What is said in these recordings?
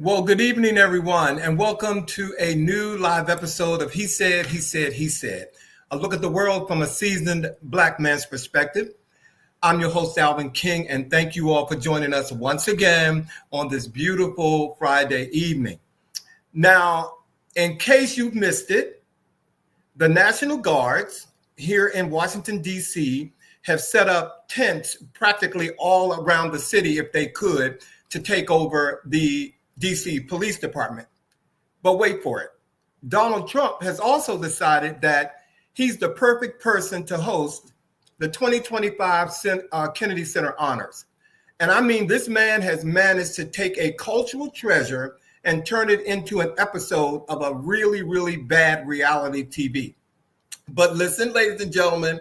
Well, good evening, everyone, and welcome to a new live episode of He Said, He Said, He Said. A look at the world from a seasoned Black man's perspective. I'm your host, Alvin King, and thank you all for joining us once again on this beautiful Friday evening. Now, in case you've missed it, the National Guards here in Washington, D.C. have set up tents practically all around the city, if they could, to take over the DC Police Department. But wait for it. Donald Trump has also decided that he's the perfect person to host the 2025 Kennedy Center Honors. And I mean, this man has managed to take a cultural treasure and turn it into an episode of a really, really bad reality TV. But listen, ladies and gentlemen,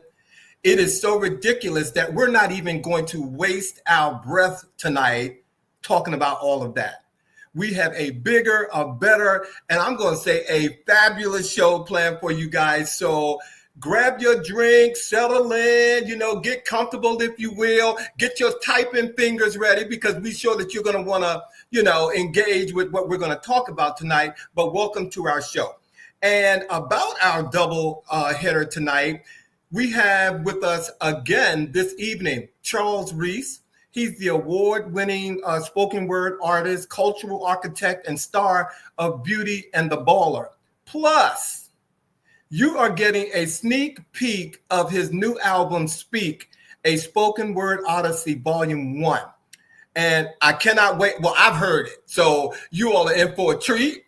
it is so ridiculous that we're not even going to waste our breath tonight talking about all of that. We have a bigger, a better, and I'm going to say a fabulous show planned for you guys. So grab your drink, settle in, get comfortable, if you will. Get your typing fingers ready because we're sure that you're going to want to, engage with what we're going to talk about tonight. But welcome to our show. And about our double header tonight, we have with us again this evening, Charles Reese. He's the award-winning spoken word artist, cultural architect, and star of Beauty and the Baller. Plus, you are getting a sneak peek of his new album, Speak, a spoken word odyssey, volume 1. And I cannot wait. Well, I've heard it. So you all are in for a treat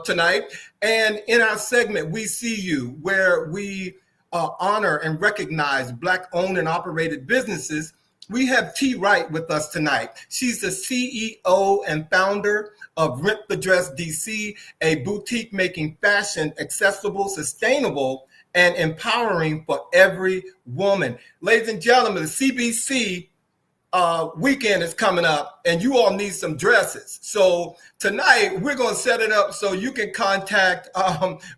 tonight. And in our segment, We See You, where we honor and recognize Black-owned and operated businesses, we have Tee Wright with us tonight. She's the CEO and founder of Rent the Dress DC, a boutique making fashion accessible, sustainable, and empowering for every woman. Ladies and gentlemen, the CBC weekend is coming up, and you all need some dresses. So tonight, we're going to set it up so you can contact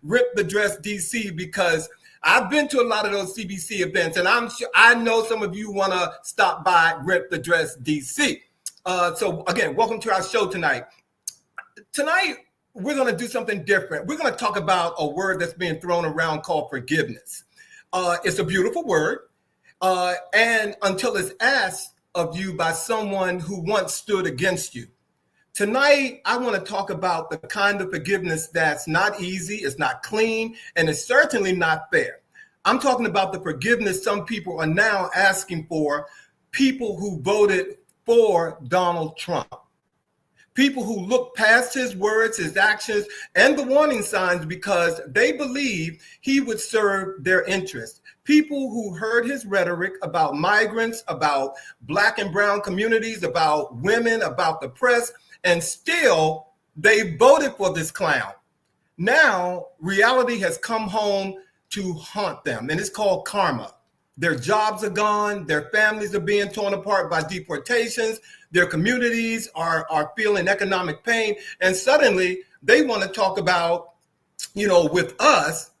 Rent the Dress DC, because I've been to a lot of those CBC events, and I know some of you want to stop by Rent the Dress DC. So again, welcome to our show tonight. Tonight, we're going to do something different. We're going to talk about a word that's being thrown around called forgiveness. It's a beautiful word, and until it's asked of you by someone who once stood against you. Tonight, I want to talk about the kind of forgiveness that's not easy, it's not clean, and it's certainly not fair. I'm talking about the forgiveness some people are now asking for, people who voted for Donald Trump. People who look past his words, his actions, and the warning signs because they believe he would serve their interests. People who heard his rhetoric about migrants, about Black and brown communities, about women, about the press, and still they voted for this clown. Now, reality has come home to haunt them, and it's called karma. Their jobs are gone. Their families are being torn apart by deportations. Their communities are feeling economic pain. And suddenly they want to talk about, with us,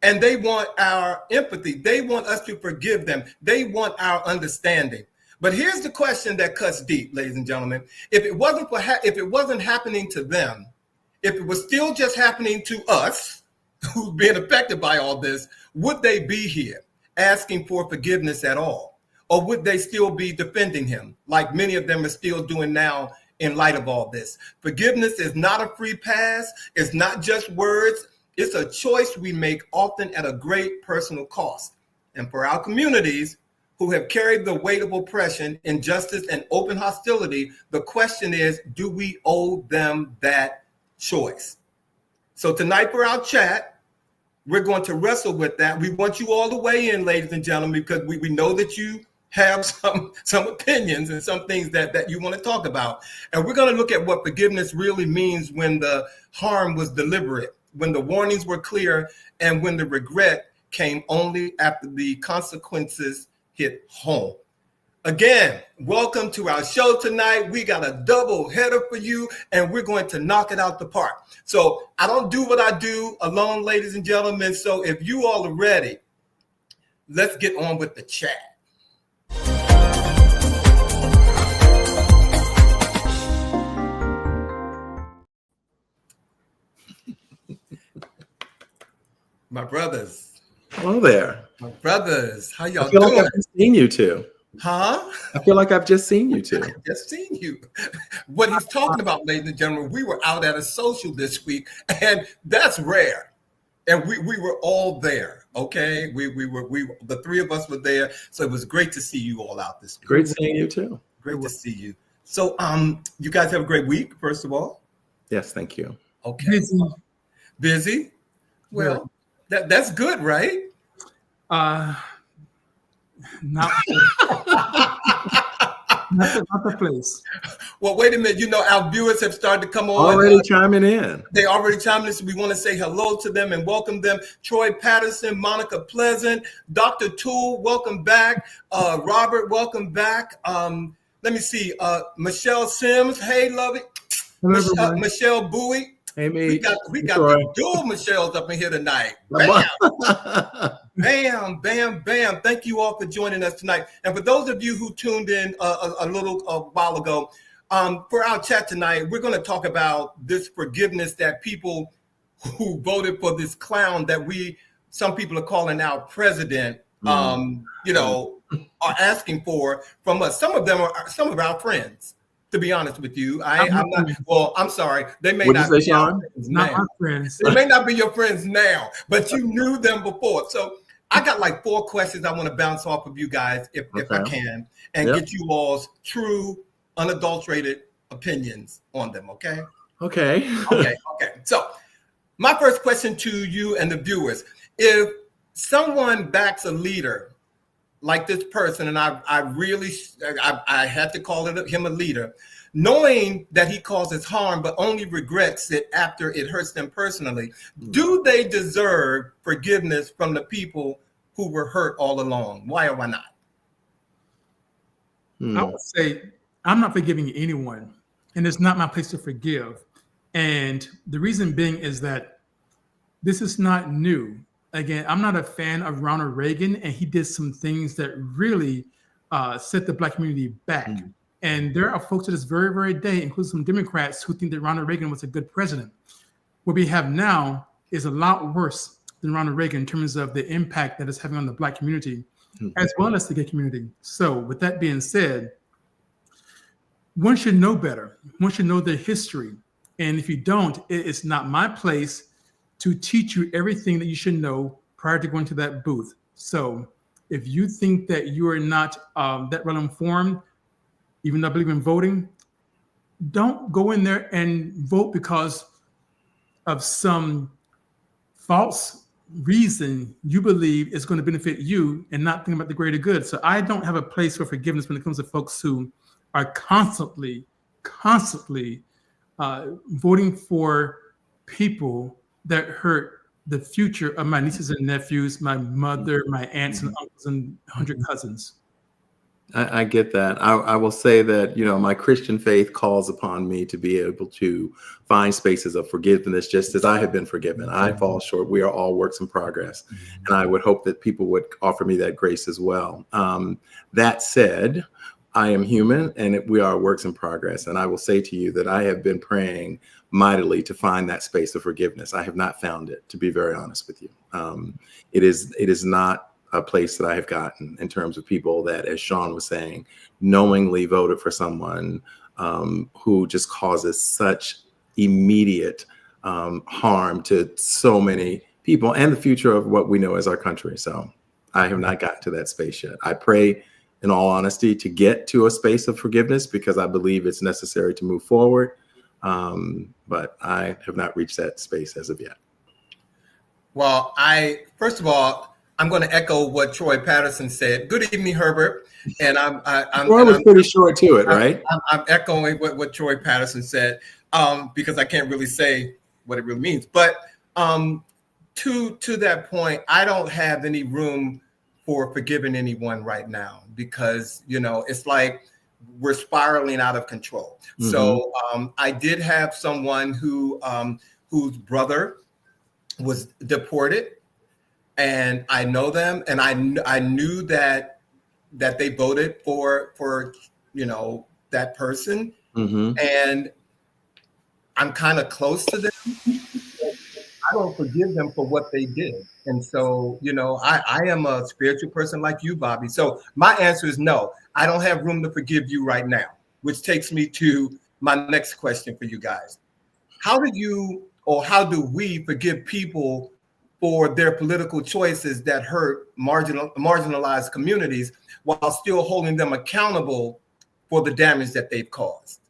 and they want our empathy. They want us to forgive them. They want our understanding. But here's the question that cuts deep, ladies and gentlemen. If it wasn't happening to them, if it was still just happening to us, who's being affected by all this, would they be here asking for forgiveness at all? Or would they still be defending him, like many of them are still doing now in light of all this? Forgiveness is not a free pass. It's not just words. It's a choice we make, often at a great personal cost. And for our communities who have carried the weight of oppression, injustice, and open hostility, the question is, do we owe them that choice? So tonight for our chat, we're going to wrestle with that. We want you all to weigh in, ladies and gentlemen, because we know that you have some opinions and some things that you want to talk about. And we're going to look at what forgiveness really means when the harm was deliberate, when the warnings were clear, and when the regret came only after the consequences hit home. Again, welcome to our show tonight. We got a double header for you, and we're going to knock it out the park. So I don't do what I do alone, ladies and gentlemen. So if you all are ready, let's get on with the chat. My brothers. Hello there. My brothers. How I y'all feel like doing? I've just seen you two. Huh? I feel like I've just seen you two. Just seen you. What he's talking about, ladies and gentlemen, we were out at a social this week, and that's rare. And we were all there. Okay. We the three of us were there. So it was great to see you all out this week. Great seeing you too. Great to see you. So you guys have a great week, first of all. Yes, thank you. Okay. Busy? Well, that's good, right? Not the place. Well, wait a minute. Our viewers have started to come on. Already chiming in. They already chiming in, so we want to say hello to them and welcome them. Troy Patterson, Monica Pleasant, Dr. Toole, welcome back. Robert, welcome back. Let me see. Michelle Sims, hey, love it. Michelle Bowie. Hey, me. We got the dual Michelles up in here tonight. Bam. Bam, bam, bam. Thank you all for joining us tonight. And for those of you who tuned in a little while ago, for our chat tonight, we're going to talk about this forgiveness that people who voted for this clown that some people are calling our president, are asking for from us. Some of them are some of our friends. To be honest with you, I'm not. Well, I'm sorry. They may not be our friends now. Not my friends. They may not be your friends now, but you knew them before. So I got like 4 questions I want to bounce off of you guys, if I can, and get you all's true, unadulterated opinions on them. Okay. Okay. Okay. So my first question to you and the viewers: if someone backs a leader like this person, and I had to call him a leader, knowing that he causes harm, but only regrets it after it hurts them personally, do they deserve forgiveness from the people who were hurt all along? Why or why not? I would say I'm not forgiving anyone, and it's not my place to forgive. And the reason being is that this is not new. Again, I'm not a fan of Ronald Reagan, and he did some things that really set the Black community back. And there are folks to this very, very day, including some Democrats, who think that Ronald Reagan was a good president. What we have now is a lot worse than Ronald Reagan in terms of the impact that it's having on the Black community, as well as the gay community. So with that being said, one should know better. One should know their history. And if you don't, it's not my place to teach you everything that you should know prior to going to that booth. So if you think that you are not that well informed, even though I believe in voting, don't go in there and vote because of some false reason you believe is going to benefit you and not think about the greater good. So I don't have a place for forgiveness when it comes to folks who are constantly voting for people that hurt the future of my nieces and nephews, my mother, my aunts and uncles, and 100 cousins. I get that. I will say that, my Christian faith calls upon me to be able to find spaces of forgiveness, just as I have been forgiven. I fall short. We are all works in progress. And I would hope that people would offer me that grace as well. That said, I am human and we are works in progress. And I will say to you that I have been praying mightily to find that space of forgiveness. I have not found it, to be very honest with you. It is not a place that I have gotten in terms of people that, as Sean was saying, knowingly voted for someone who just causes such immediate harm to so many people and the future of what we know as our country. So I have not gotten to that space yet. I pray, in all honesty, to get to a space of forgiveness because I believe it's necessary to move forward. But I have not reached that space as of yet. Well, first of all, I'm going to echo what Troy Patterson said. Good evening, Herbert. And Troy was pretty short to it, right? I'm echoing what Troy Patterson said because I can't really say what it really means. But to that point, I don't have any room for forgiving anyone right now because, it's like we're spiraling out of control. Mm-hmm. So I did have someone whose brother was deported. And I know them, and I knew that they voted for that person, and I'm kind of close to them. I don't forgive them for what they did. And so, I am a spiritual person like you, Bobby. So my answer is no. I don't have room to forgive you right now, which takes me to my next question for you guys. How do we forgive people for their political choices that hurt marginalized communities while still holding them accountable for the damage that they've caused?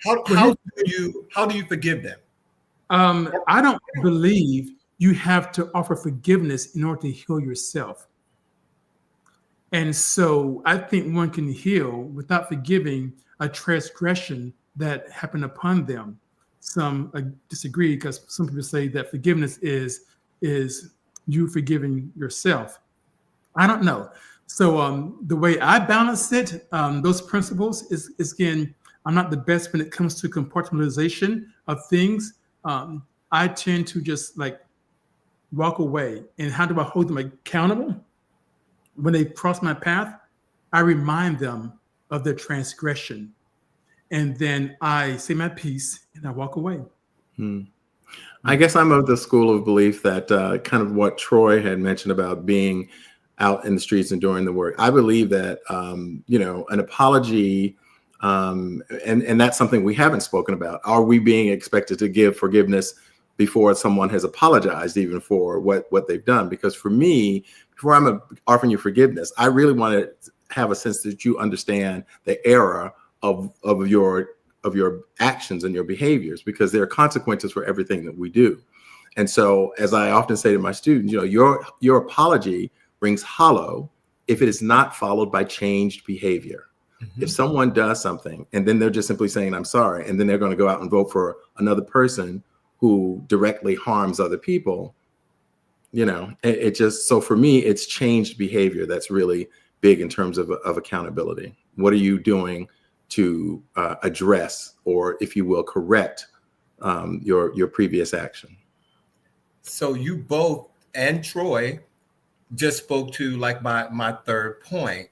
How do you forgive them? I don't believe you have to offer forgiveness in order to heal yourself. And so I think one can heal without forgiving a transgression that happened upon them. Some disagree because some people say that forgiveness is you forgiving yourself. I don't know. So the way I balance it, those principles is again, I'm not the best when it comes to compartmentalization of things. I tend to just like walk away. And how do I hold them accountable? When they cross my path, I remind them of their transgression. And then I say my piece and I walk away. I guess I'm of the school of belief that kind of what Troy had mentioned about being out in the streets and doing the work. I believe that, an apology, and that's something we haven't spoken about. Are we being expected to give forgiveness before someone has apologized even for what they've done? Because for me, before I'm offering you forgiveness, I really want to have a sense that you understand the error of your actions and your behaviors, because there are consequences for everything that we do. And so, as I often say to my students, your apology rings hollow if it is not followed by changed behavior. Mm-hmm. If someone does something and then they're just simply saying, I'm sorry, and then they're going to go out and vote for another person who directly harms other people, it just, so for me, it's changed behavior that's really big in terms of accountability. What are you doing to address, or if you will, correct your previous action? So you both and Troy just spoke to like my third point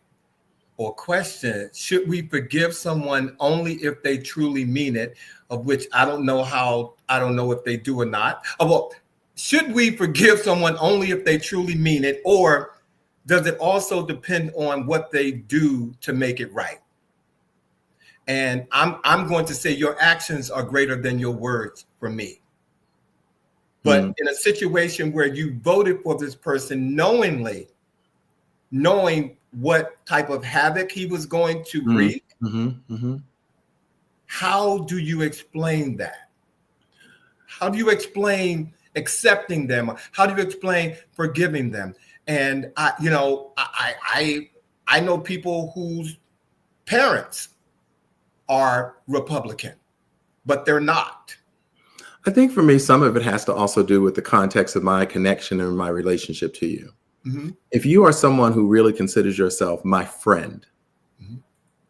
or question. Should we forgive someone only if they truly mean it? Of which I don't know if they do or not. Well, should we forgive someone only if they truly mean it, or does it also depend on what they do to make it right? And I'm going to say your actions are greater than your words for me. But in a situation where you voted for this person knowing what type of havoc he was going to wreak, how do you explain that? How do you explain accepting them? How do you explain forgiving them? And I know people whose parents are Republican, but they're not. I think for me, some of it has to also do with the context of my connection and my relationship to you. Mm-hmm. If you are someone who really considers yourself my friend,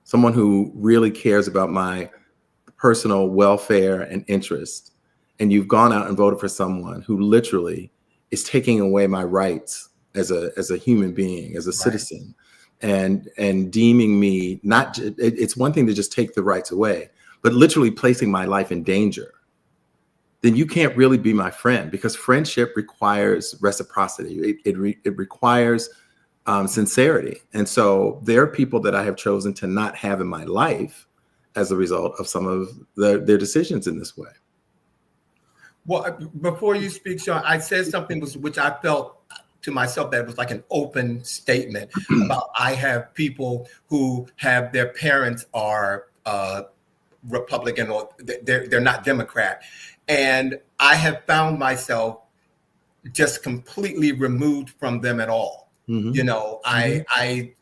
someone who really cares about my personal welfare and interest, and you've gone out and voted for someone who literally is taking away my rights as a human being, as a citizen, and deeming me it's one thing to just take the rights away, but literally placing my life in danger, then you can't really be my friend, because friendship requires reciprocity. It requires sincerity. And so there are people that I have chosen to not have in my life as a result of some of their decisions in this way. Well, before you speak, Sean, I said something which I felt to myself that was like an open statement about I have people who have their parents are Republican or they're not Democrat. And I have found myself just completely removed from them at all. I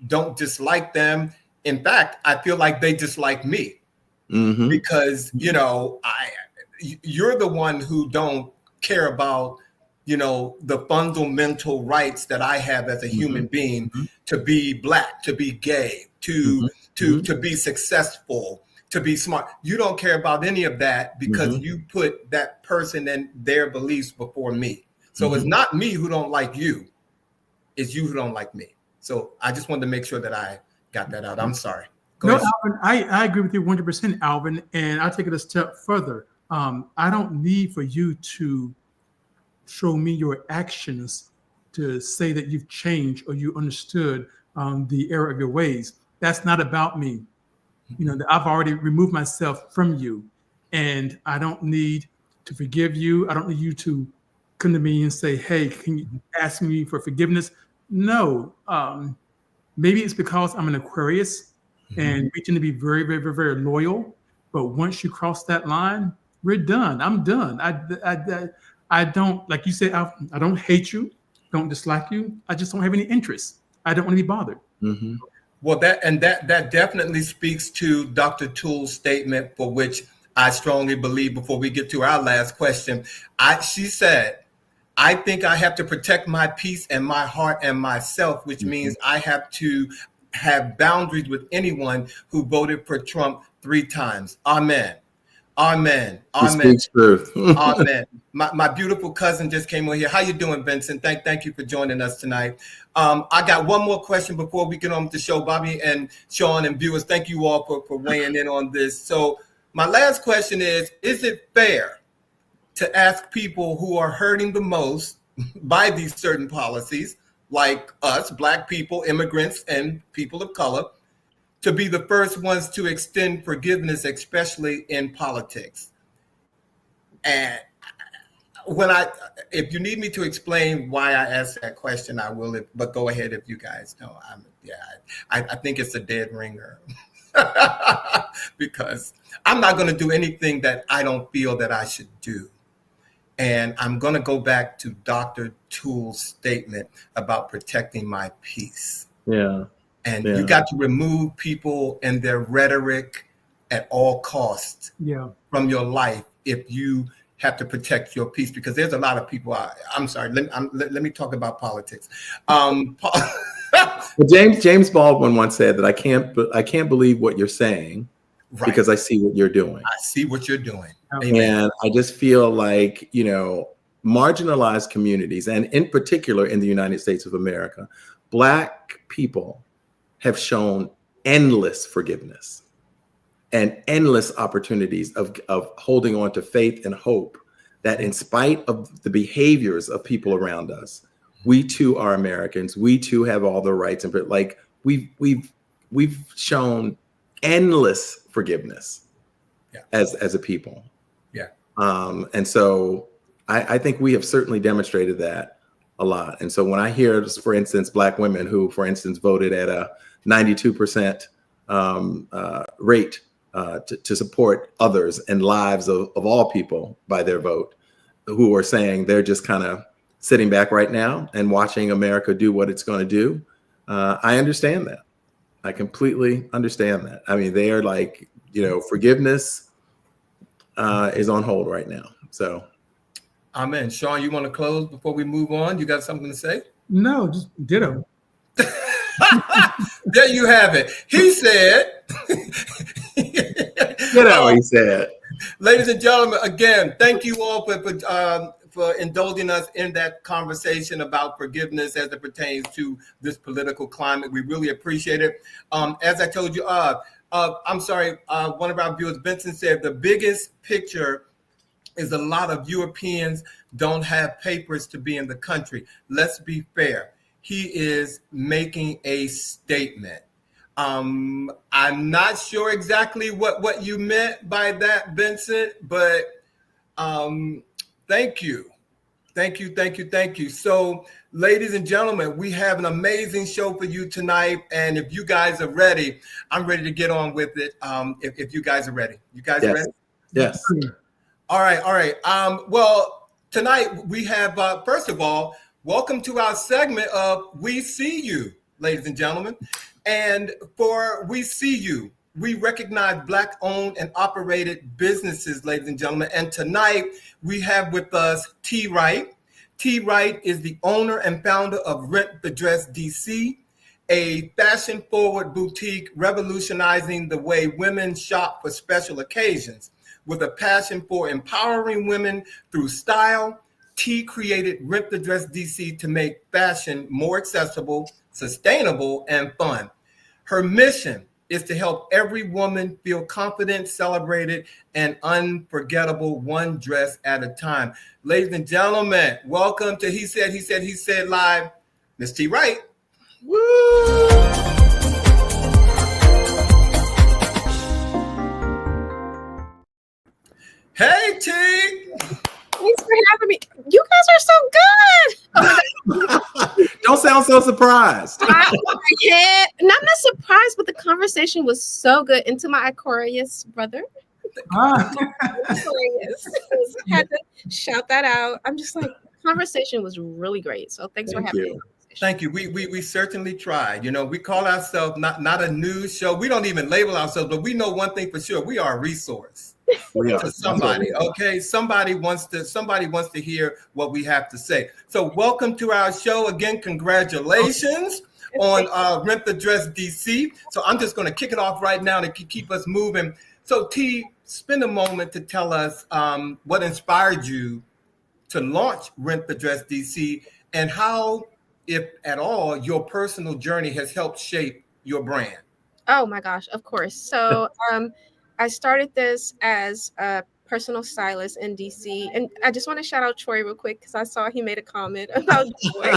don't dislike them. In fact, I feel like they dislike me because, you're the one who don't care about, the fundamental rights that I have as a human being to be Black, to be gay, to be successful, to be smart. You don't care about any of that because you put that person and their beliefs before me. So it's not me who don't like you. It's you who don't like me. So I just wanted to make sure that I got that out. I'm sorry. Go ahead. Alvin, I agree with you 100%, Alvin. And I'll take it a step further. I don't need for you to show me your actions to say that you've changed or you understood the error of your ways. That's not about me. I've already removed myself from you, and I don't need to forgive you. I don't need you to come to me and say, hey, can you ask me for forgiveness? No. Maybe it's because I'm an Aquarius and we tend to be very, very, very, very loyal. But once you cross that line, we're done. I'm done. I don't, like you said, I don't hate you, don't dislike you. I just don't have any interest. I don't want to be bothered. Mm-hmm. Well, that definitely speaks to Dr. Toole's statement, for which I strongly believe. Before we get to our last question, she said, I think I have to protect my peace and my heart and myself, which means I have to have boundaries with anyone who voted for Trump 3 times. Amen. Amen. Amen. He speaks truth. Amen. My beautiful cousin just came on here. How you doing, Vincent? Thank you for joining us tonight. I got one more question before we get on with the show. Bobby and Sean and viewers, thank you all for weighing in on this. So my last question is it fair to ask people who are hurting the most by these certain policies, like us, Black people, immigrants, and people of color, to be the first ones to extend forgiveness, especially in politics? And if you need me to explain why I asked that question, I will, but go ahead if you guys know. I think it's a dead ringer because I'm not going to do anything that I don't feel that I should do. And I'm going to go back to Dr. Toole's statement about protecting my peace. Yeah. And you got to remove people and their rhetoric at all costs from your life if you have to protect your peace, because there's a lot of people. I'm sorry. Let me talk about politics. Well, James Baldwin once said that I can't believe what you're saying because I see what you're doing. I see what you're doing. Amen. And I just feel like, marginalized communities, and in particular in the United States of America, Black people have shown endless forgiveness and endless opportunities of holding on to faith and hope that in spite of the behaviors of people around us, we too are Americans. We too have all the rights, and like we've shown endless forgiveness as a people. Yeah. And so I think we have certainly demonstrated that a lot. And so when I hear, for instance, Black women who, for instance, voted at a 92% rate to support others and lives of all people by their vote, who are saying they're just kind of sitting back right now and watching America do what it's going to do. I understand that. I completely understand that. I mean, they are like, forgiveness is on hold right now. So. Amen. Sean, you want to close before we move on? You got something to say? No, just ditto. There you have it. He said. He said. Ladies and gentlemen, again, thank you all for indulging us in that conversation about forgiveness as it pertains to this political climate. We really appreciate it. As I told you, I'm sorry, one of our viewers, Vincent, said the biggest picture is a lot of Europeans don't have papers to be in the country. Let's be fair. He is making a statement. I'm not sure exactly what you meant by that, Vincent, but thank you. Thank you. So, ladies and gentlemen, we have an amazing show for you tonight. And if you guys are ready, I'm ready to get on with it. If you guys are ready. You guys are ready? Yes. All right. Well, tonight we have, first of all, welcome to our segment of We See You, ladies and gentlemen. And for We See You, we recognize Black-owned and operated businesses, ladies and gentlemen. And tonight we have with us Tee Wright. Tee Wright is the owner and founder of Rent the Dress DC, a fashion-forward boutique revolutionizing the way women shop for special occasions. With a passion for empowering women through style, Tee created Rent the Dress DC to make fashion more accessible, sustainable, and fun. Her mission is to help every woman feel confident, celebrated, and unforgettable, one dress at a time. Ladies and gentlemen, welcome to He Said Live, Miss Tee Wright. Woo! Hey, Tee. Thanks for having me. You guys are so good. Oh Don't sound so surprised. I can't. And I'm not surprised, but the conversation was so good. And to my Aquarius brother, Aquarius, had to shout that out. I'm just like, conversation was really great. So thanks for having me. Thank you. We certainly tried. You know, we call ourselves not a news show. We don't even label ourselves, but we know one thing for sure: we are a resource to somebody. Okay, somebody wants to hear what we have to say. So, welcome to our show again. Congratulations on Rent the Dress DC. So, I'm just going to kick it off right now to keep us moving. So, T, spend a moment to tell us what inspired you to launch Rent the Dress DC and how, if at all, your personal journey has helped shape your brand. Oh my gosh, of course. So I started this as a personal stylist in DC. And I just want to shout out Troy real quick because I saw he made a comment about Troy.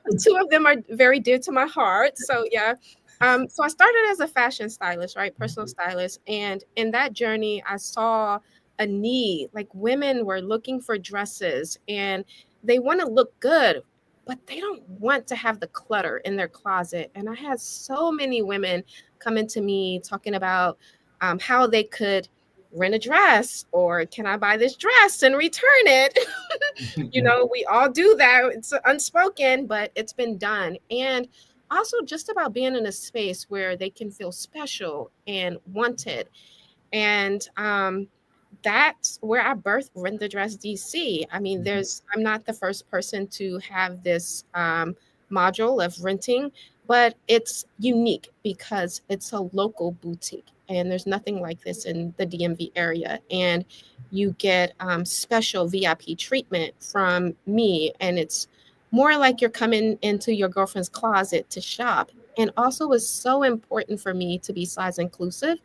The two of them are very dear to my heart. So yeah. So I started as a fashion stylist, right? Personal stylist. And in that journey, I saw a need. Like women were looking for dresses and they want to look good, but they don't want to have the clutter in their closet. And I had so many women coming to me talking about how they could rent a dress, or can I buy this dress and return it? You know, we all do that. It's unspoken, but it's been done. And also just about being in a space where they can feel special and wanted. And that's where I birthed Rent the Dress DC. I mean, I'm not the first person to have this module of renting, but it's unique because it's a local boutique and there's nothing like this in the DMV area. And you get special VIP treatment from me. And it's more like you're coming into your girlfriend's closet to shop. And also it's so important for me to be size inclusive,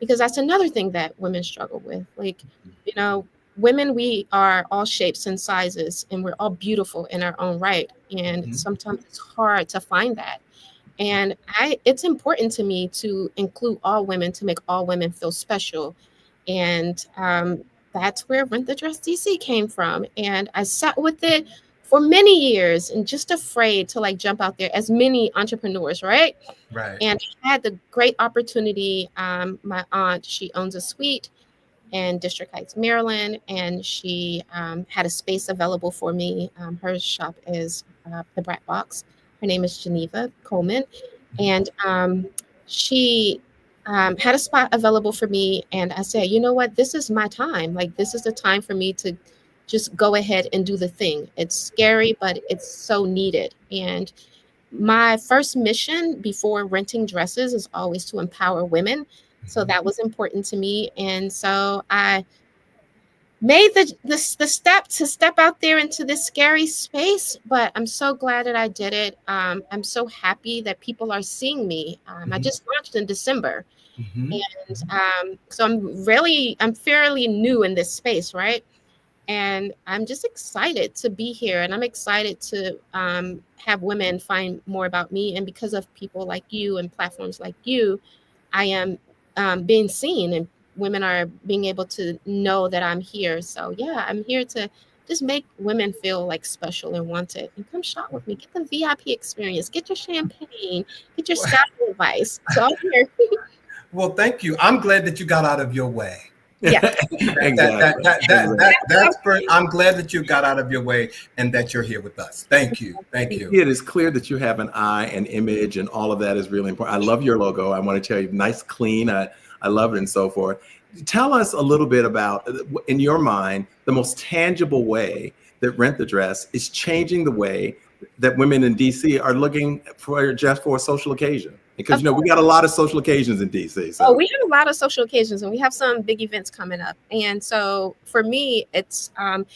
because that's another thing that women struggle with. Like, you know, women, we are all shapes and sizes and we're all beautiful in our own right. And sometimes it's hard to find that. And it's important to me to include all women, to make all women feel special. And that's where Rent the Dress DC came from. And I sat with it for many years and just afraid to like jump out there, as many entrepreneurs, right? Right. And I had the great opportunity. My aunt, she owns a suite in District Heights, Maryland, and she had a space available for me. Her shop is the Brat Box. Her name is Geneva Coleman, and she had a spot available for me. And I said, you know what, this is my time. Like, this is the time for me to just go ahead and do the thing. It's scary, but it's so needed. And my first mission before renting dresses is always to empower women. So that was important to me. And so I made the step out there into this scary space, but I'm so glad that I did it. I'm so happy that people are seeing me. I just launched in December. And so I'm fairly new in this space, right? And I'm just excited to be here. And I'm excited to have women find more about me. And because of people like you and platforms like you, I am being seen, and women are being able to know that I'm here. So yeah, I'm here to just make women feel like special and wanted. And come shop with me. Get the VIP experience. Get your champagne. Get your styling advice. So I'm here. Well, thank you. I'm glad that you got out of your way. Yeah. That's I'm glad that you got out of your way and that you're here with us. Thank you. Thank you. It is clear that you have an eye and image, and all of that is really important. I love your logo. I want to tell you, nice, clean. I love it, and so forth. Tell us a little bit about, in your mind, the most tangible way that Rent the Dress is changing the way that women in DC are looking for just for a social occasion. Because, you know, we got a lot of social occasions in DC. So. Oh, we have a lot of social occasions, and we have some big events coming up. And so for me, it's I'm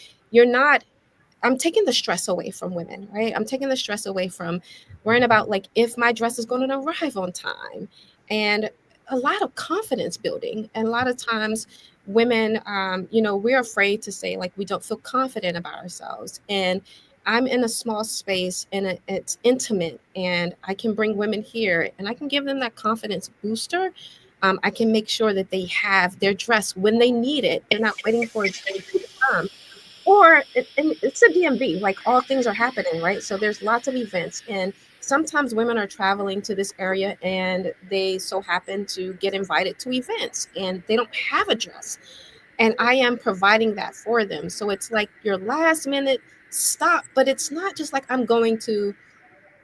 taking the stress away from women, right? I'm taking the stress away from worrying about like if my dress is going to arrive on time. And a lot of confidence building. And a lot of times women, we're afraid to say, like, we don't feel confident about ourselves. And I'm in a small space and it's intimate, and I can bring women here and I can give them that confidence booster. I can make sure that they have their dress when they need it. They're not waiting for a day to come. Or and it's a DMV, like all things are happening, right? So there's lots of events, and sometimes women are traveling to this area and they so happen to get invited to events and they don't have a dress. And I am providing that for them. So it's like your last minute stop, but it's not just like I'm going to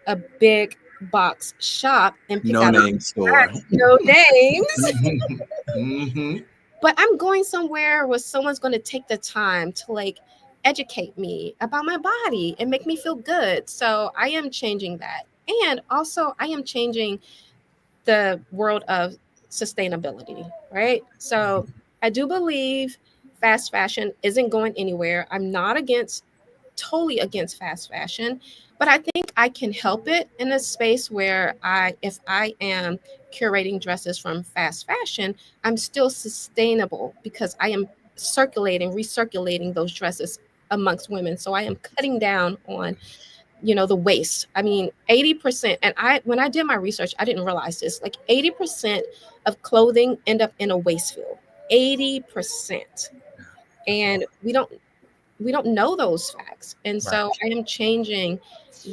a big box shop and pick No out name store. no names. Mm-hmm. But I'm going somewhere where someone's going to take the time to like educate me about my body and make me feel good. So I am changing that. And also, I am changing the world of sustainability, right? So I do believe fast fashion isn't going anywhere. I'm not totally against fast fashion, but I think I can help it in a space where if I am curating dresses from fast fashion, I'm still sustainable because I am recirculating those dresses amongst women. So I am cutting down on the waste. I mean, 80%, and when I did my research, I didn't realize this, like 80% of clothing end up in a waste field. 80%. And we don't know those facts. And so I am changing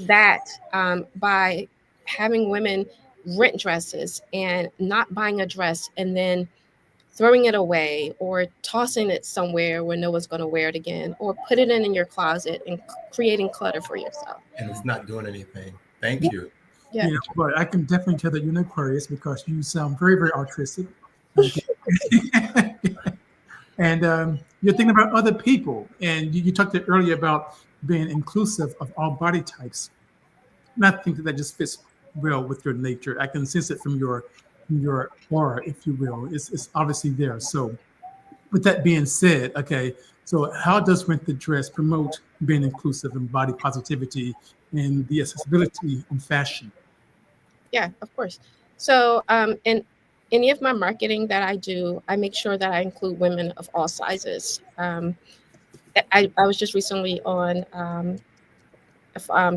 that by having women rent dresses and not buying a dress and then throwing it away or tossing it somewhere where no one's going to wear it again, or put it in your closet and creating clutter for yourself. And it's not doing anything. Thank you. Yeah. But I can definitely tell that you're an Aquarius because you sound very, very altruistic. And you're thinking about other people. And you talked earlier about being inclusive of all body types. And I think that just fits well with your nature. I can sense it from your aura, if you will. It's obviously there. So with that being said, okay, so how does Rent the Dress promote being inclusive and body positivity and the accessibility in fashion? Yeah, of course. So in any of my marketing that I do, I make sure that I include women of all sizes. I was just recently on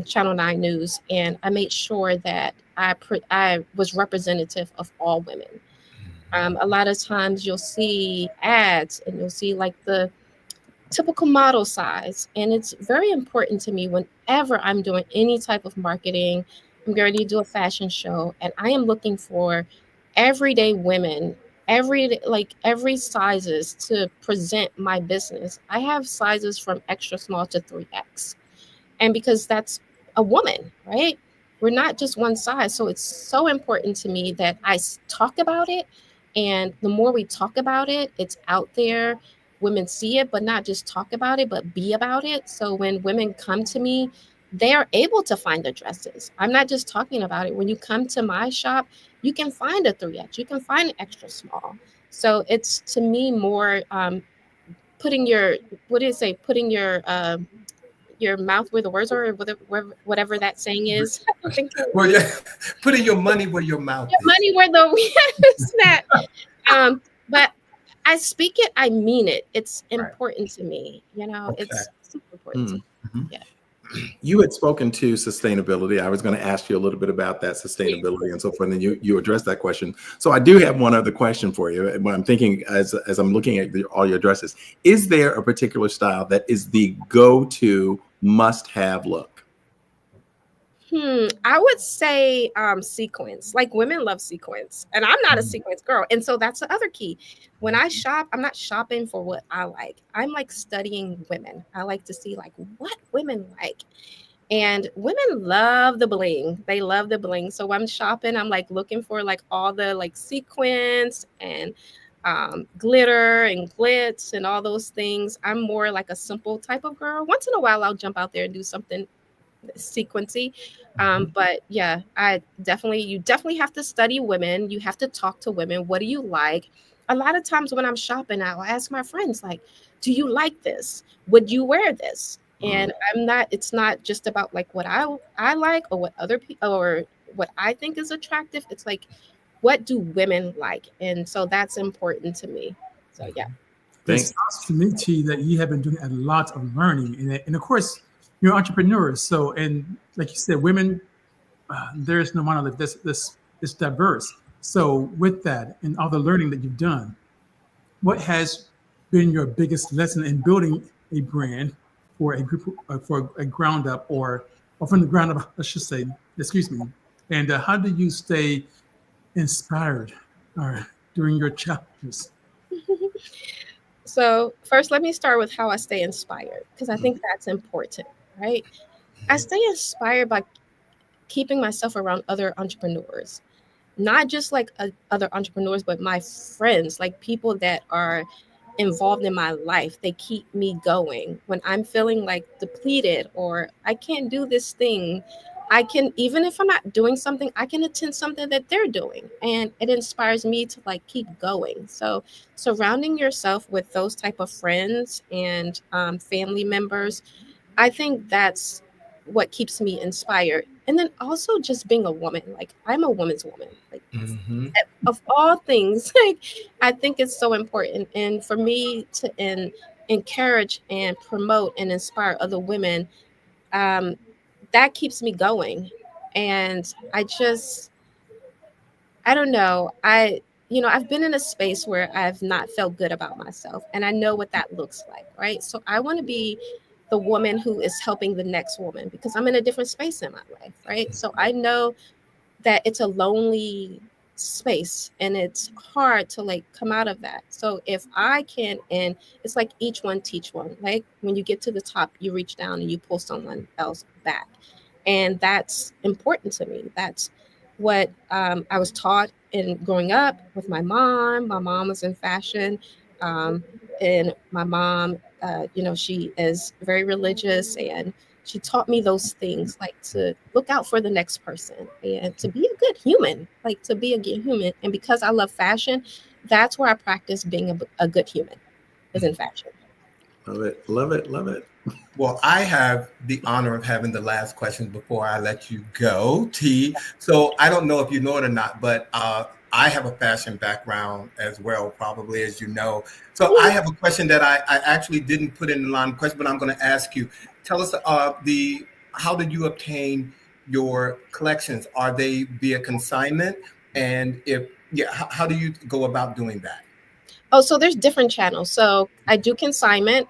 Channel 9 News, and I made sure that I was representative of all women. A lot of times you'll see ads and you'll see like the typical model size. And it's very important to me whenever I'm doing any type of marketing. I'm going to do a fashion show, and I am looking for everyday women, every sizes to present my business. I have sizes from extra small to 3X. And because that's a woman, right? We're not just one size. So it's so important to me that talk about it. And the more we talk about it, it's out there. Women see it, but not just talk about it, but be about it. So when women come to me, they are able to find the dresses. I'm not just talking about it. When you come to my shop, you can find a 3X, you can find an extra small. So it's, to me, more putting your, what do you say, putting your mouth where the words are, or whatever that saying is. I think Well, yeah, putting your money where your mouth is. money where the is that. But I speak it, I mean it. It's important to me. Okay. It's super important to me. Yeah. You had spoken to sustainability. I was going to ask you a little bit about that sustainability and so forth, and then you addressed that question. So I do have one other question for you. When I'm thinking, as I'm looking at all your dresses, is there a particular style that is the go-to must-have look? I would say sequins. Like, women love sequins, and I'm not a sequins girl. And so that's the other key. When I shop, I'm not shopping for what I like. I'm like studying women. I like to see like what women like. And women love the bling. They love the bling. So when I'm shopping, I'm like looking for like all the like sequins and glitter and glitz and all those things. I'm more like a simple type of girl. Once in a while, I'll jump out there and do something sequency. But yeah, you definitely have to study women. You have to talk to women. What do you like? A lot of times when I'm shopping, I'll ask my friends, like, do you like this? Would you wear this? And it's not just about like what I like or what other people or what I think is attractive. It's like, what do women like? And so that's important to me. So yeah. It Thank sounds to me, T, that you have been doing a lot of learning, and of course, you're entrepreneurs. So, and like you said, women, there's no monolith. This is diverse. So, with that and all the learning that you've done, what has been your biggest lesson in building a brand for a group, for a ground up, or from the ground up, I should say? Excuse me. And how do you stay inspired during your challenges? So first, let me start with how I stay inspired, because I think that's important, right? I stay inspired by keeping myself around other entrepreneurs, not just like other entrepreneurs, but my friends, like people that are involved in my life. They keep me going when I'm feeling like depleted or I can't do this thing. I can, even if I'm not doing something, I can attend something that they're doing, and it inspires me to like keep going. So surrounding yourself with those type of friends and family members, I think that's what keeps me inspired. And then also just being a woman, like I'm a woman's woman, like Mm-hmm. of all things, like I think it's so important. And for me to encourage and promote and inspire other women, um, that keeps me going. And I don't know. I've been in a space where I've not felt good about myself, and I know what that looks like, right? So I want to be the woman who is helping the next woman, because I'm in a different space in my life, right? So I know that it's a lonely space and it's hard to like come out of that. So if I can, and it's like each one teach one, like when you get to the top, you reach down and you pull someone else back. And that's important to me. That's what I was taught in growing up with my mom. My mom was in fashion. Um, and my mom, she is very religious, and she taught me those things, like to look out for the next person and to be a good human, like to be a good human. And because I love fashion, that's where I practice being a good human, is in fashion. Love it. Love it. Love it. Well, I have the honor of having the last question before I let you go, T. So I don't know if you know it or not, but I have a fashion background as well, probably as you know. So I have a question that I actually didn't put in the line of question, but I'm going to ask you. Tell us how did you obtain your collections? Are they via consignment? And if yeah, how do you go about doing that? Oh, so there's different channels. So I do consignment.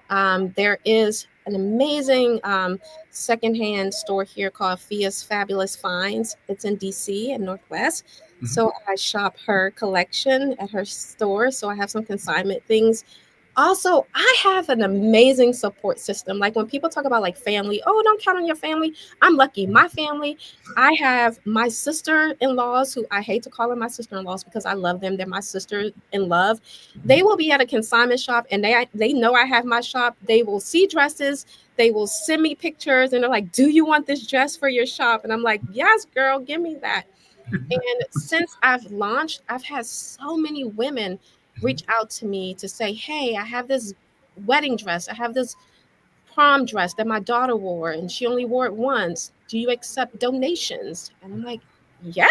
There is an amazing secondhand store here called Fia's Fabulous Finds. It's in DC and Northwest. Mhm. So I shop her collection at her store. So I have some consignment things. Also, I have an amazing support system. Like when people talk about like family, oh, don't count on your family. I'm lucky. My family, I have my sister-in-laws, who I hate to call them my sister-in-laws because I love them. They're my sister in love. They will be at a consignment shop, and they know I have my shop. They will see dresses. They will send me pictures, and they're like, "Do you want this dress for your shop?" And I'm like, "Yes, girl, give me that." And since I've launched, I've had so many women reach out to me to say, hey, I have this wedding dress. I have this prom dress that my daughter wore and she only wore it once. Do you accept donations? And I'm like, yeah,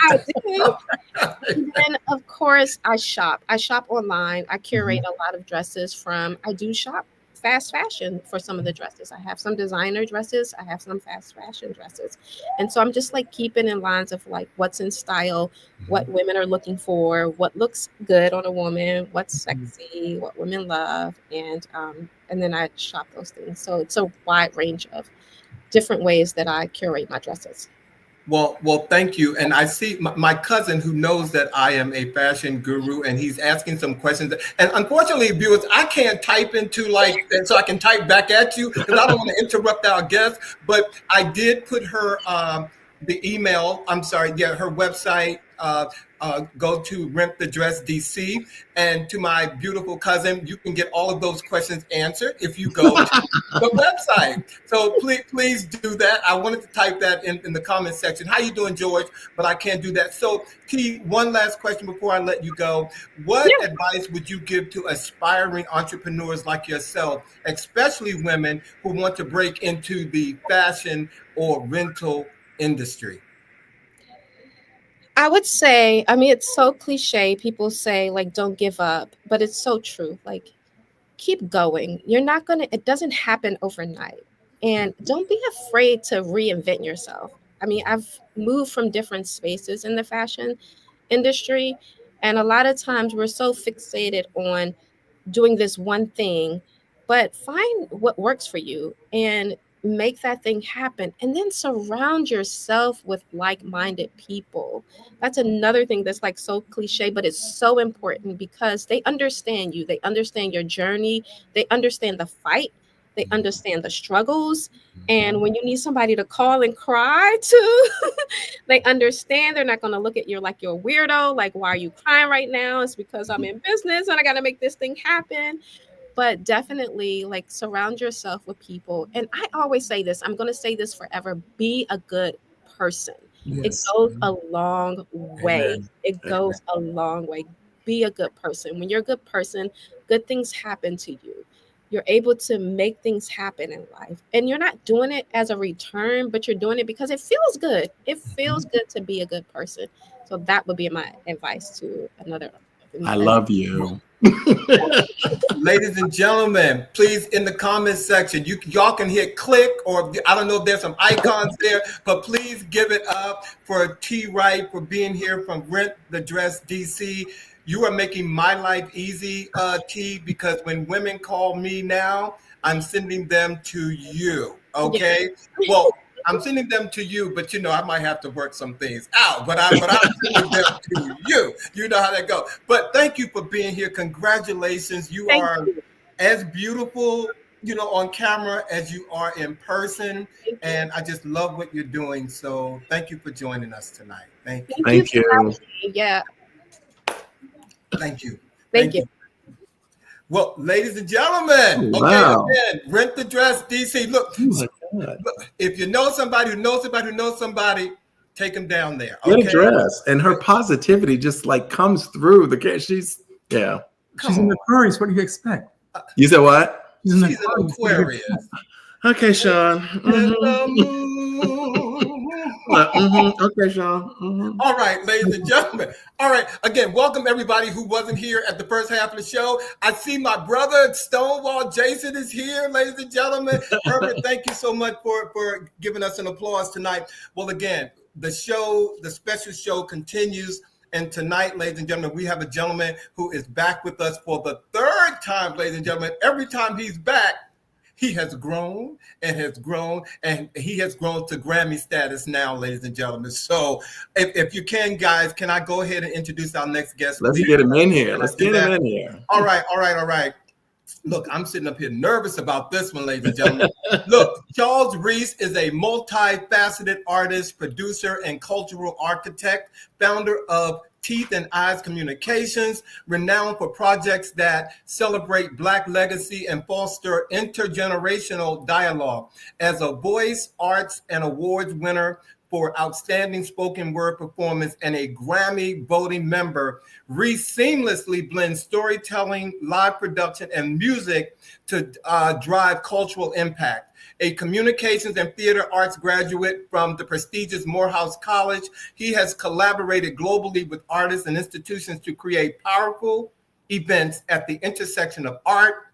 I do. And then, of course, I shop. I shop online. I curate a lot of dresses from, I do shop fast fashion for some of the dresses. I have some designer dresses. I have some fast fashion dresses. And so I'm just like keeping in lines of like what's in style, what women are looking for, what looks good on a woman, what's sexy, what women love. And then I shop those things. So it's a wide range of different ways that I curate my dresses. Well, thank you. And I see my cousin who knows that I am a fashion guru, and he's asking some questions. And unfortunately, viewers, I can't type into so I can type back at you because I don't want to interrupt our guest. But I did put her the email. I'm sorry, yeah, her website. Go to Rent the Dress DC, and to my beautiful cousin, you can get all of those questions answered if you go to the website. So please do that. I wanted to type that in the comment section. How you doing, George? But I can't do that. So T, one last question before I let you go. What advice would you give to aspiring entrepreneurs like yourself, especially women who want to break into the fashion or rental industry? I would say, I mean, it's so cliche. People say, like, don't give up, but it's so true. Like, keep going. You're not going to, it doesn't happen overnight. And don't be afraid to reinvent yourself. I mean, I've moved from different spaces in the fashion industry. And a lot of times we're so fixated on doing this one thing, but find what works for you and make that thing happen. And then surround yourself with like minded people. That's another thing that's like so cliche, but it's so important because they understand you, they understand your journey, they understand the fight, they understand the struggles. And when you need somebody to call and cry to, they understand. They're not going to look at you like you're a weirdo. Like, why are you crying right now? It's because I'm in business and I got to make this thing happen. But definitely, like, surround yourself with people. And I always say this, I'm going to say this forever: be a good person. It Yes. goes a long way. Amen. It goes a long way. Be a good person. When you're a good person, good things happen to you. You're able to make things happen in life. And you're not doing it as a return, but you're doing it because it feels good. It feels good to be a good person. So that would be my advice to another. I love you. Ladies and gentlemen, please in the comments section, y'all can hit click, or I don't know if there's some icons there, but please give it up for Tee Wright for being here from Rent the Dress DC. You are making my life easy, T, because when women call me now, I'm sending them to you. Okay. Well, I'm sending them to you, but I might have to work some things out. But I'm sending them to you. You know how that goes. But thank you for being here. Congratulations. You Thank are you. as beautiful, on camera as you are in person. Thank you. And I just love what you're doing. So thank you for joining us tonight. Thank you. Thank you. For having me. Yeah. Thank you. Thank you. Well, ladies and gentlemen, Wow. okay, again, Rent the Dress DC. Look, Oh my God. if you know somebody who knows somebody who knows somebody, take them down there. Get Okay. a dress, and her positivity just like comes through. She's Come She's an on. Aquarius. What do you expect? You said what? She's an She's an Aquarius. What do you Aquarius. expect? Okay, Sean. And Mhm. the moon. Okay, Sean. Mhm. All right, ladies and gentlemen. All right, again, welcome everybody who wasn't here at the first half of the show. I see my brother Stonewall Jason is here, ladies and gentlemen. Herbert, thank you so much for giving us an applause tonight. Well, again, the special show continues. And tonight, ladies and gentlemen, we have a gentleman who is back with us for the third time, ladies and gentlemen. Every time he's back, he has grown and has grown, and he has grown to Grammy status now, ladies and gentlemen. So if you can, guys, can I go ahead and introduce our next guest? Let's get him in here. Let's get him in here. All right. Look, I'm sitting up here nervous about this one, ladies and gentlemen. Look, Charles Reese is a multifaceted artist, producer, and cultural architect, founder of Teeth and Eyes Communications, renowned for projects that celebrate Black legacy and foster intergenerational dialogue. As a voice, arts, and awards winner for outstanding spoken word performance and a Grammy voting member, Reese seamlessly blends storytelling, live production, and music to drive cultural impact. A communications and theater arts graduate from the prestigious Morehouse College, he has collaborated globally with artists and institutions to create powerful events at the intersection of art,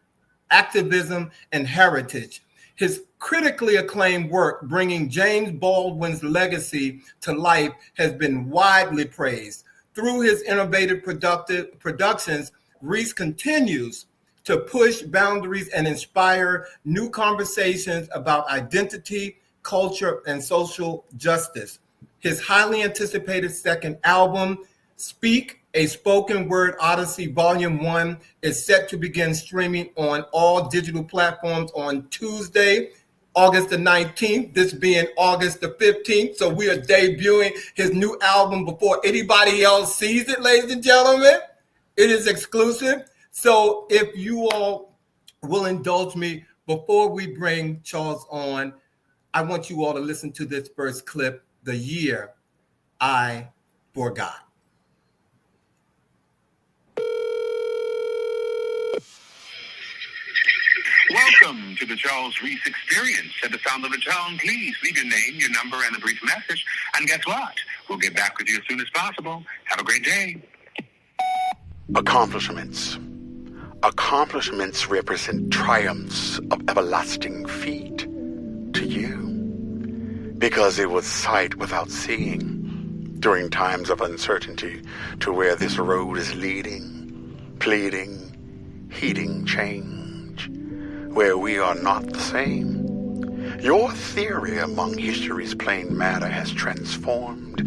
activism, and heritage. His critically acclaimed work, bringing James Baldwin's legacy to life, has been widely praised. Through his innovative productions, Reese continues to push boundaries and inspire new conversations about identity, culture, and social justice. His highly anticipated second album, Speak, a Spoken Word Odyssey Volume 1, is set to begin streaming on all digital platforms on Tuesday, August the 19th, this being August the 15th. So we are debuting his new album before anybody else sees it, ladies and gentlemen. It is exclusive. So if you all will indulge me, before we bring Charles on, I want you all to listen to this first clip, The Year I Forgot. Welcome to the Charles Reese Experience. At the sound of the tone, please leave your name, your number, and a brief message. And guess what? We'll get back with you as soon as possible. Have a great day. Accomplishments. Accomplishments represent triumphs of everlasting feet to you, because it was sight without seeing during times of uncertainty to where this road is leading, pleading, heeding change, where we are not the same. Your theory among history's plain matter has transformed,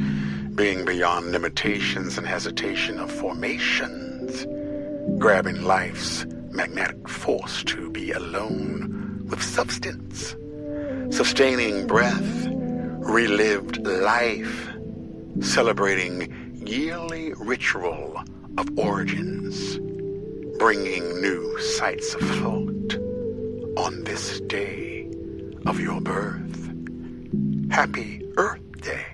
being beyond limitations and hesitation of formations, grabbing life's magnetic force to be alone with substance, sustaining breath, relived life, celebrating yearly ritual of origins, bringing new sights afloat on this day of your birth. Happy Earth Day.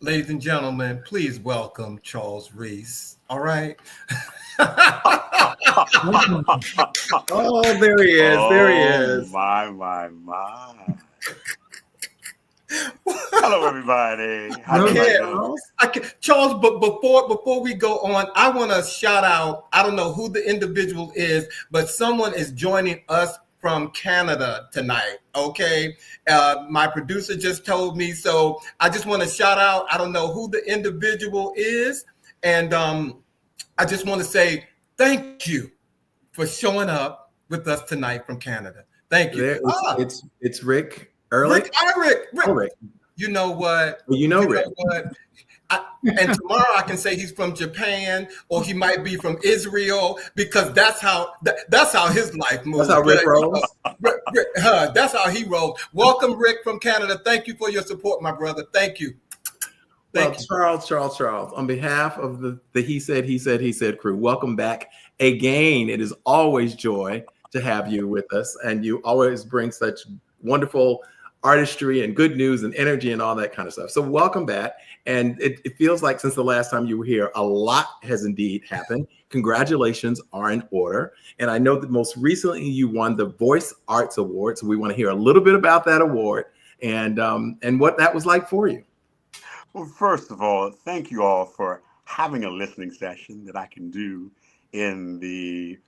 Ladies and gentlemen, please welcome Charles Reese. All right. Oh, there he is. There he is. My. Hello, everybody. How you doing? Charles, but before we go on, I want to shout out, I don't know who the individual is, but someone is joining us from Canada tonight, okay? My producer just told me, so I just want to shout out, I don't know who the individual is, and I just want to say thank you for showing up with us tonight from Canada. Thank you. It's Rick Ehrlich. Rick. You know what? Well, you know Rick. And tomorrow I can say he's from Japan, or he might be from Israel, because that's how his life moves. That's how Rick rolls. That's how he rolls. Welcome, Rick from Canada. Thank you for your support, my brother. Thank you. Thank you. Charles. On behalf of the He Said crew, welcome back again. It is always joy to have you with us, and you always bring such wonderful artistry and good news and energy and all that kind of stuff. So welcome back. And it feels like since the last time you were here, a lot has indeed happened. Congratulations are in order. And I know that most recently you won the Voice Arts Award. So we want to hear a little bit about that award and what that was like for you. Well, first of all, thank you all for having a listening session that I can do in the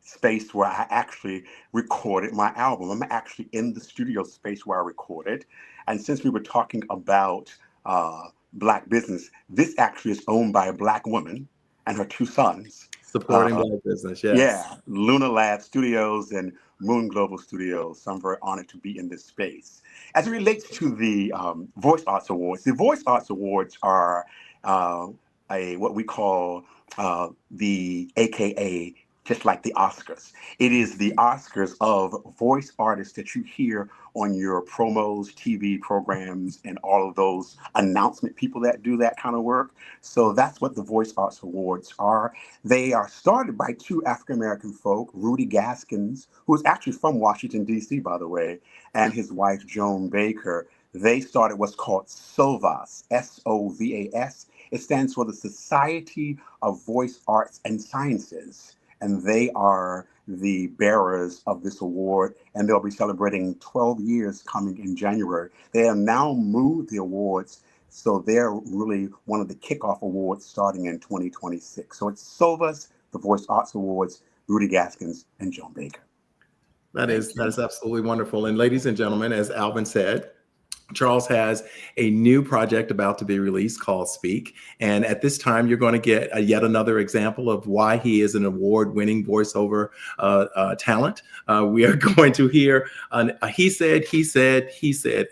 space where I actually recorded my album. I'm actually in the studio space where I recorded. And since we were talking about Black business, this actually is owned by a Black woman and her two sons. Supporting Black business, yes. Yeah, Luna Lab Studios and Moon Global Studios. So I'm very honored to be in this space. As it relates to the Voice Arts Awards, the Voice Arts Awards are what we call the AKA, just like the Oscars. It is the Oscars of voice artists that you hear on your promos, TV programs, and all of those announcement people that do that kind of work. So that's what the Voice Arts Awards are. They are started by two African-American folk, Rudy Gaskins, who is actually from Washington, D.C., by the way, and his wife, Joan Baker. They started what's called SOVAS, S-O-V-A-S. It stands for the Society of Voice Arts and Sciences. And they are the bearers of this award, and they'll be celebrating 12 years coming in January. They have now moved the awards, so they're really one of the kickoff awards starting in 2026. So it's SOVAS, the Voice Arts Awards, Rudy Gaskins, and Joan Baker. That is absolutely wonderful. And ladies and gentlemen, as Alvin said, Charles has a new project about to be released called Speak. And at this time, you're going to get yet another example of why he is an award-winning voiceover talent. We are going to hear a He Said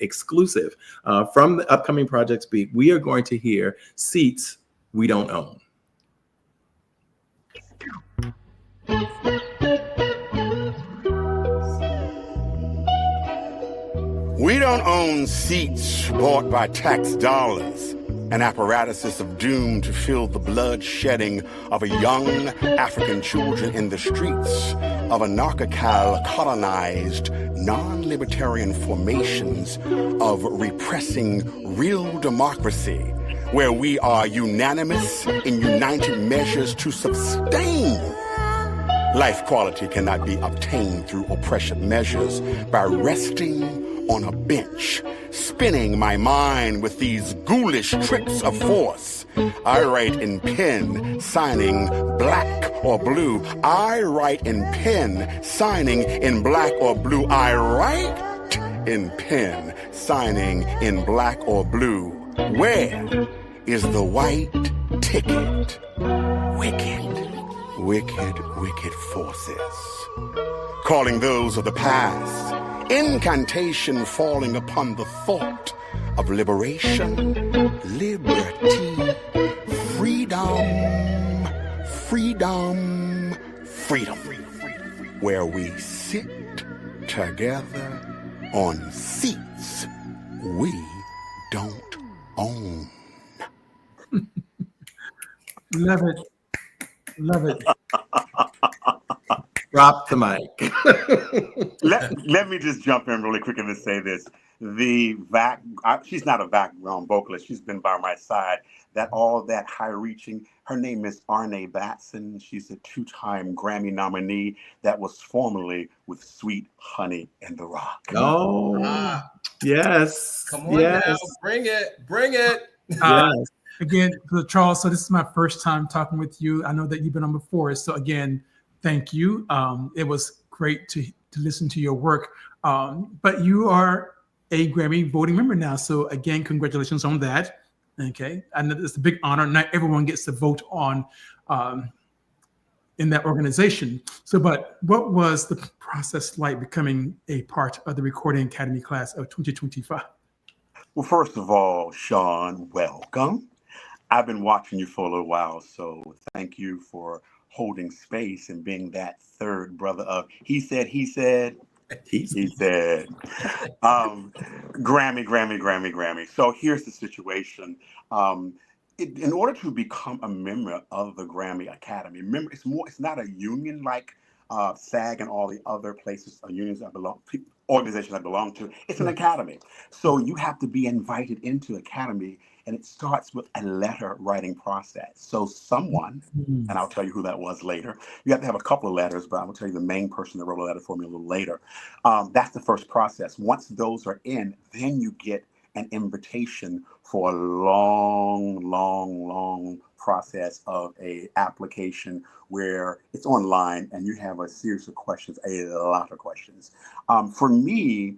exclusive from the upcoming project Speak. We are going to hear Seats We Don't Own. We don't own seats bought by tax dollars and apparatuses of doom to fill the blood shedding of a young African children in the streets of anarchical, colonized, non-libertarian formations of repressing real democracy, where we are unanimous in united measures to sustain. Life quality cannot be obtained through oppression measures by resting on a bench, spinning my mind with these ghoulish tricks of force. I write in pen, signing black or blue. I write in pen, signing in black or blue. I write in pen, signing in black or blue. Where is the white ticket? Wicked forces. Calling those of the past. Incantation falling upon the thought of liberation, liberty, freedom, freedom, freedom. Where we sit together on seats we don't own. Love it. Love it. Drop the mic. Let me just jump in really quick and say this. She's not a background vocalist. She's been by my side. That high-reaching. Her name is Arne Batson. She's a 2-time Grammy nominee that was formerly with Sweet Honey in the Rock. Oh, yes. Come on yes. now, bring it. Yes. Again, Charles, so this is my first time talking with you. I know that you've been on before. So again, thank you. It was great to listen to your work. But you are a Grammy voting member now. So again, congratulations on that. Okay. I know it's a big honor. Not everyone gets to vote on in that organization. So, but what was the process like becoming a part of the Recording Academy class of 2025? Well, first of all, Sean, welcome. I've been watching you for a little while, so thank you for holding space and being that third brother of he said. Grammy. So here's the situation. In order to become a member of the Grammy Academy, remember it's not a union like SAG and all the other places, unions organizations I belong to. It's an academy. So you have to be invited into academy, and it starts with a letter writing process. So someone, and I'll tell you who that was later. You have to have a couple of letters, but I will tell you the main person that wrote a letter for me a little later. That's the first process. Once those are in, then you get an invitation for a long process of a application where it's online and you have a series of questions, a lot of questions. For me,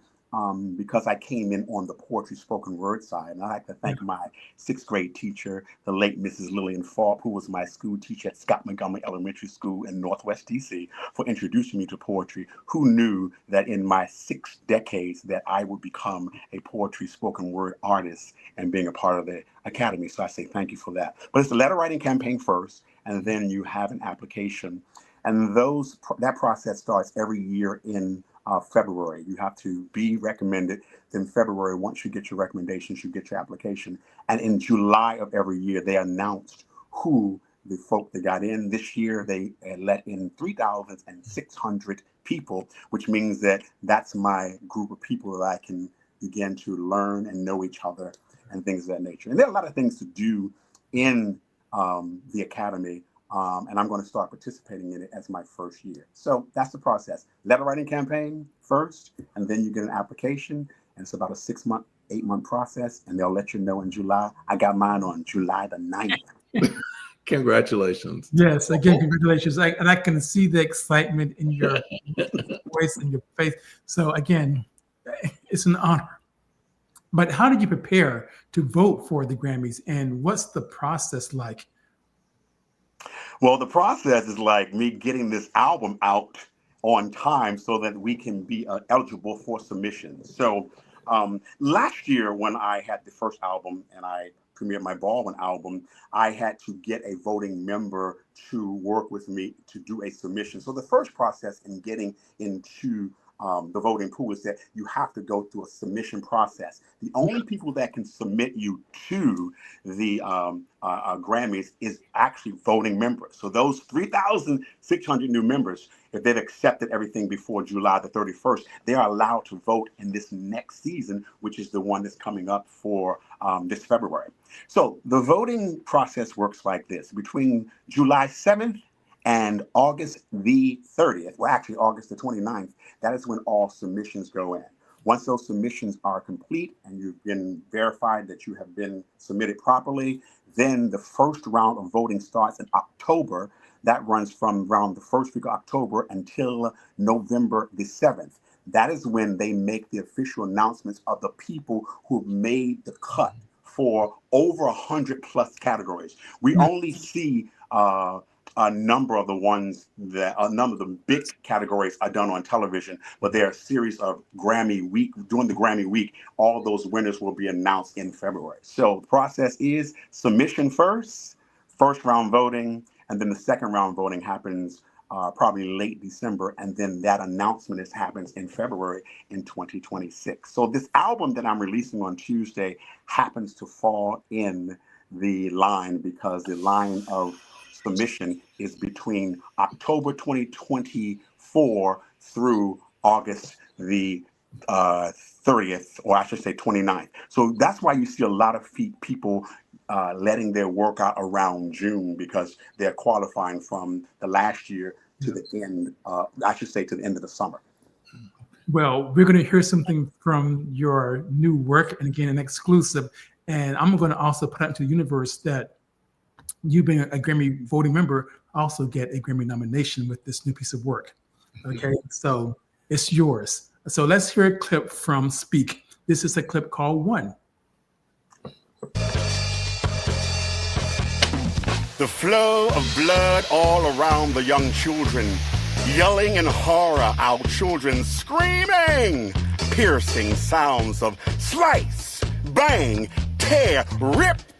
because I came in on the poetry spoken word side, and I'd like to thank my 6th grade teacher, the late Mrs. Lillian Falk, who was my school teacher at Scott Montgomery Elementary School in Northwest DC, for introducing me to poetry, who knew that in my 6 decades that I would become a poetry spoken word artist and being a part of the academy. So I say thank you for that. But it's a letter writing campaign first, and then you have an application. And that process starts every year in February. You have to be recommended. Then February, once you get your recommendations, you get your application. And in July of every year, they announced who the folk that got in. This year, they let in 3,600 people, which means that that's my group of people that I can begin to learn and know each other and things of that nature. And there are a lot of things to do in the academy. And I'm going to start participating in it as my first year. So that's the process. Letter writing campaign first, and then you get an application. And it's about a 6-month, 8-month process. And they'll let you know in July. I got mine on July the 9th. Congratulations. Yes, again, congratulations. And I can see the excitement in your voice and your face. So again, it's an honor. But how did you prepare to vote for the Grammys? And what's the process like? Well, the process is like me getting this album out on time so that we can be eligible for submissions. So last year when I had the first album and I premiered my Baldwin album, I had to get a voting member to work with me to do a submission. So the first process in getting into the voting pool is that you have to go through a submission process. The only people that can submit you to the Grammys is actually voting members. So those 3,600 new members, if they've accepted everything before July the 31st, they are allowed to vote in this next season, which is the one that's coming up for this February. So the voting process works like this. Between July 7th and August the 30th, well, actually August the 29th, that is when all submissions go in. Once those submissions are complete and you've been verified that you have been submitted properly, then the first round of voting starts in October. That runs from around the first week of October until November the 7th. That is when they make the official announcements of the people who have made the cut for over 100 plus categories. We only see a number of the ones that a number of the big categories are done on television, but there are a series of Grammy week. During the Grammy week, all those winners will be announced in February. So the process is submission first round voting, and then the second round voting happens probably late December, and then that announcement happens in February in 2026. So this album that I'm releasing on Tuesday happens to fall in the line because the line of submission is between October 2024 through August the 30th, or I should say 29th. So that's why you see a lot of people letting their work out around June, because they're qualifying from the last year to the end, I should say to the end of the summer. Well, we're going to hear something from your new work, and again, an exclusive. And I'm going to also put out into the universe that you being a Grammy voting member also get a Grammy nomination with this new piece of work. Okay, so it's yours. So let's hear a clip from Speak. This is a clip called One. The flow of blood all around the young children, yelling in horror, our children screaming, piercing sounds of slice, bang, tear, ripped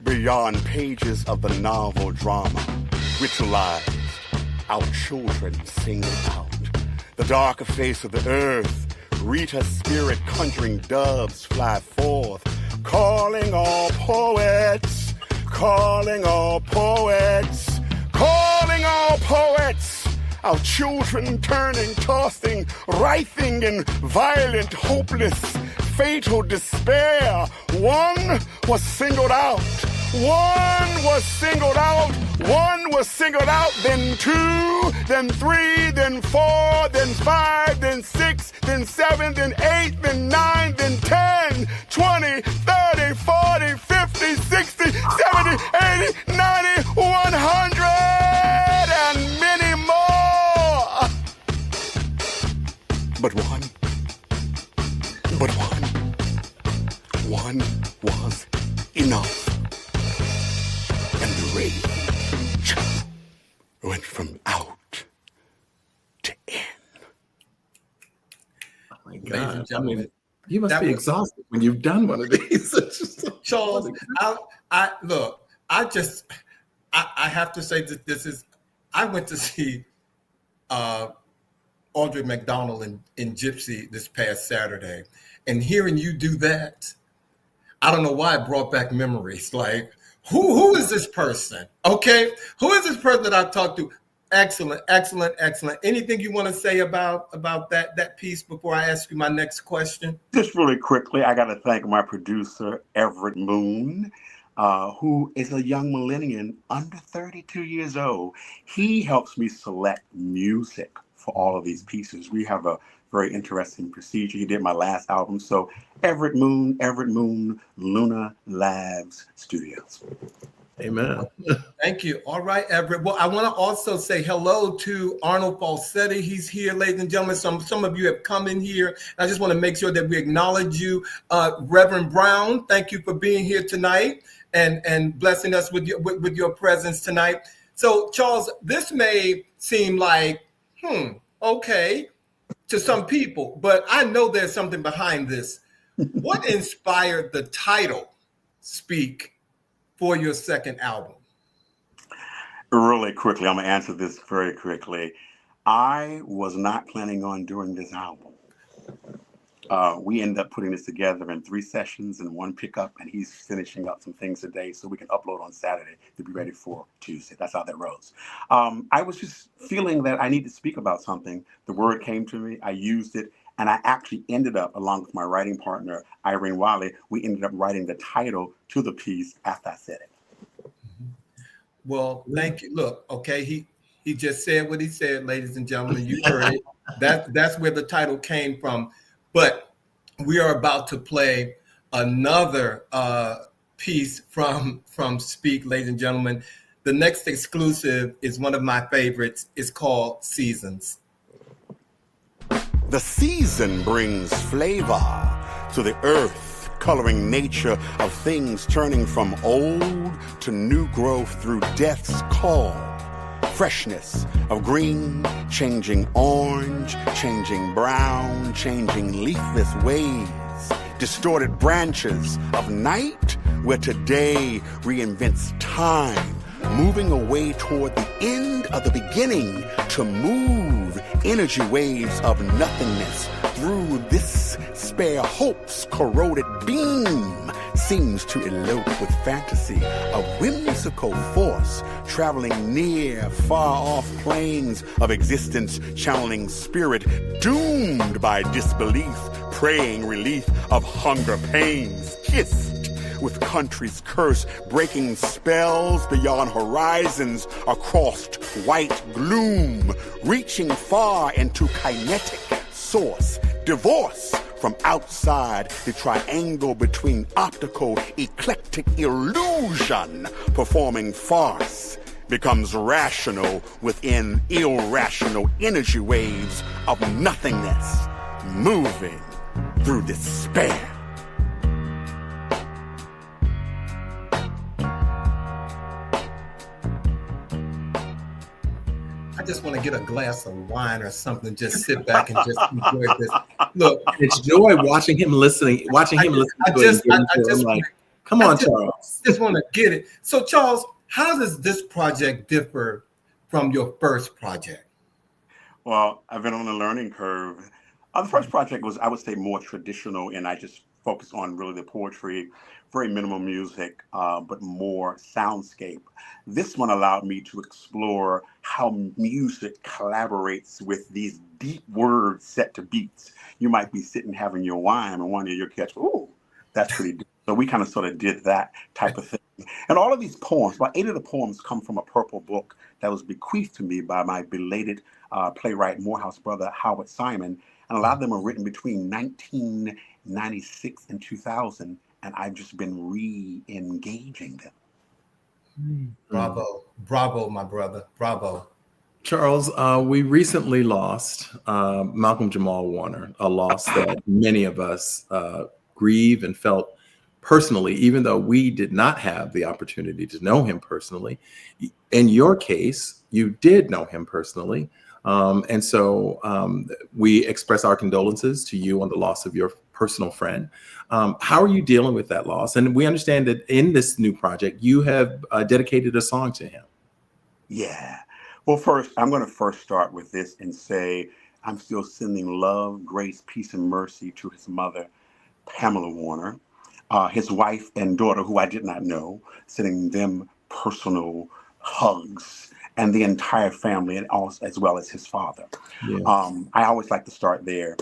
beyond pages of the novel drama, ritualized, our children sing it out. The darker face of the earth, Rita's spirit conjuring doves fly forth, calling all poets, calling all poets, calling all poets. Our children turning, tossing, writhing in violent, hopeless, fatal despair. One was singled out. One was singled out. One was singled out. Then two, then three, then four, then five, then six, then seven, then eight, then nine, then 10, 20, 30, 40, 50, 60, 70, 80, 90, 100, and many more. But one was enough. And the rage went from out to in. Oh my Ladies God. and gentlemen, You must that be was- exhausted when you've done one of these. It's just so- Charles, I look, I have to say that this is, I went to see Audrey McDonald in Gypsy this past Saturday, and hearing you do that, I don't know why it brought back memories. Like, who is this person? Okay, who is this person that I talked to? Excellent, excellent, excellent. Anything you want to say about that piece before I ask you my next question? Just really quickly, I got to thank my producer, Everett Moon, who is a young millennial under 32 years old. He helps me select music for all of these pieces. We have a very interesting procedure. He did my last album. So Everett Moon, Luna Labs Studios. Amen. Thank you. All right, Everett. Well, I want to also say hello to Arnold Falsetti. He's here, ladies and gentlemen. Some of you have come in here. I just want to make sure that we acknowledge you. Reverend Brown, thank you for being here tonight and blessing us with your presence tonight. So, Charles, this may seem like, okay, to some people, but I know there's something behind this. What inspired the title, Speak, for your second album? Really quickly, I'm going to answer this very quickly. I was not planning on doing this album. We ended up putting this together in 3 sessions and 1 pickup, and he's finishing up some things today so we can upload on Saturday to be ready for Tuesday. That's how that rose. I was just feeling that I need to speak about something. The word came to me, I used it, and I actually ended up, along with my writing partner, Irene Wiley, we ended up writing the title to the piece after I said it. Well, thank you. Look, okay, he just said what he said, ladies and gentlemen. You heard it. That's where the title came from. But we are about to play another piece from Speak, ladies and gentlemen. The next exclusive is one of my favorites. It's called Seasons. The season brings flavor to the earth, coloring nature of things turning from old to new growth through death's call. Freshness of green, changing orange, changing brown, changing leafless waves. Distorted branches of night where today reinvents time, moving away toward the end of the beginning to move energy waves of nothingness through this spare hope's corroded beam seems to elope with fantasy, a whimsical force traveling near, far-off planes of existence, channeling spirit doomed by disbelief, praying relief of hunger pains, kissed with country's curse, breaking spells beyond horizons across white gloom, reaching far into kinetic source, divorce from outside the triangle between optical eclectic illusion, performing farce, becomes rational within irrational energy waves of nothingness, moving through despair. I just want to get a glass of wine or something, just sit back and just enjoy this. Look, It's joy watching him listening. Watching him listen to it. I'm like, come on, Charles. Just want to get it. So, Charles, how does this project differ from your first project? Well, I've been on a learning curve. The first project was, I would say, more traditional, and I just focused on really the poetry, very minimal music, but more soundscape. This one allowed me to explore how music collaborates with these deep words set to beats. You might be sitting having your wine, and one of your catch, ooh, that's pretty deep. So we kind of sort of did that type of thing. And all of these poems, about 8 of the poems come from a purple book that was bequeathed to me by my belated playwright, Morehouse brother, Howard Simon. And a lot of them are written between 1996 and 2000. And I've just been re-engaging them. Bravo. Bravo, my brother. Bravo. Charles, we recently lost Malcolm Jamal Warner, a loss that many of us grieve and felt personally, even though we did not have the opportunity to know him personally. In your case, you did know him personally. And so we express our condolences to you on the loss of your personal friend. How are you dealing with that loss? And we understand that in this new project, you have dedicated a song to him. Yeah. Well, first, I'm going to first start with this and say I'm still sending love, grace, peace, and mercy to his mother, Pamela Warner, his wife and daughter, who I did not know, sending them personal hugs, and the entire family, and also, as well as his father. Yes. I always like to start there.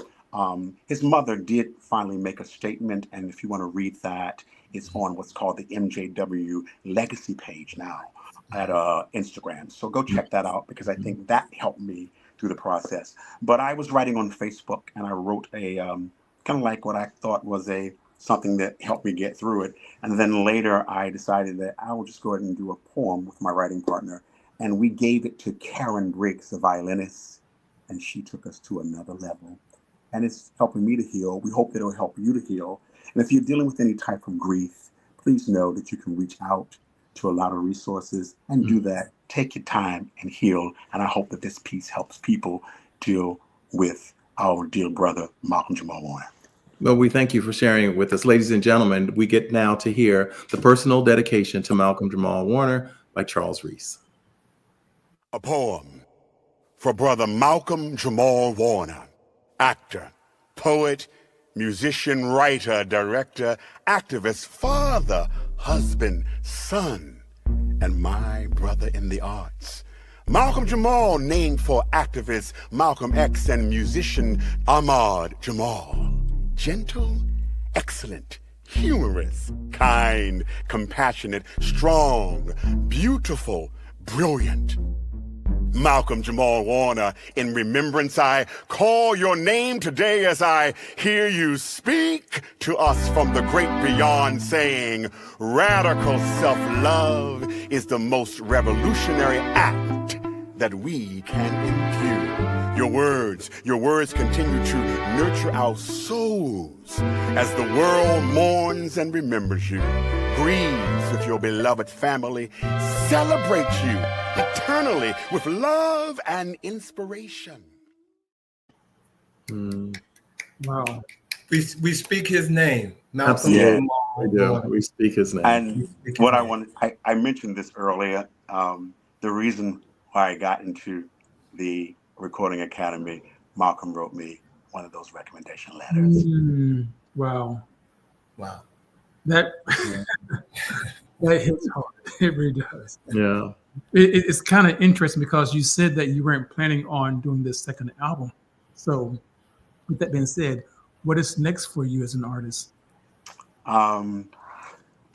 His mother did finally make a statement, and if you want to read that, it's on what's called the MJW Legacy page now at Instagram. So go check that out, because I think that helped me through the process. But I was writing on Facebook, and I wrote a kind of like what I thought was something that helped me get through it. And then later I decided that I will just go ahead and do a poem with my writing partner. And we gave it to Karen Briggs, the violinist, and she took us to another level. And it's helping me to heal. We hope that it'll help you to heal. And if you're dealing with any type of grief, please know that you can reach out to a lot of resources and do that. Take your time and heal. And I hope that this piece helps people deal with our dear brother, Malcolm Jamal Warner. Well, we thank you for sharing it with us. Ladies and gentlemen, we get now to hear the personal dedication to Malcolm Jamal Warner by Charles Reese. A poem for brother Malcolm Jamal Warner, actor, poet, musician, writer, director, activist, father, husband, son, and my brother in the arts. Malcolm Jamal, named for activist Malcolm X and musician Ahmad Jamal. Gentle, excellent, humorous, kind, compassionate, strong, beautiful, brilliant. Malcolm Jamal Warner, in remembrance, I call your name today as I hear you speak to us from the great beyond, saying, radical self-love is the most revolutionary act that we can impute. Your words continue to nurture our souls as the world mourns and remembers you, grieves with your beloved family, celebrates you eternally with love and inspiration. Wow. We speak his name. Malcolm Absolutely. Jamal. We speak his name. And what I mentioned this earlier, the reason why I got into the Recording Academy, Malcolm wrote me one of those recommendation letters. Wow. Wow. That that hits hard. It really does. Yeah. It's kind of interesting because you said that you weren't planning on doing this second album. So with that being said, what is next for you as an artist? A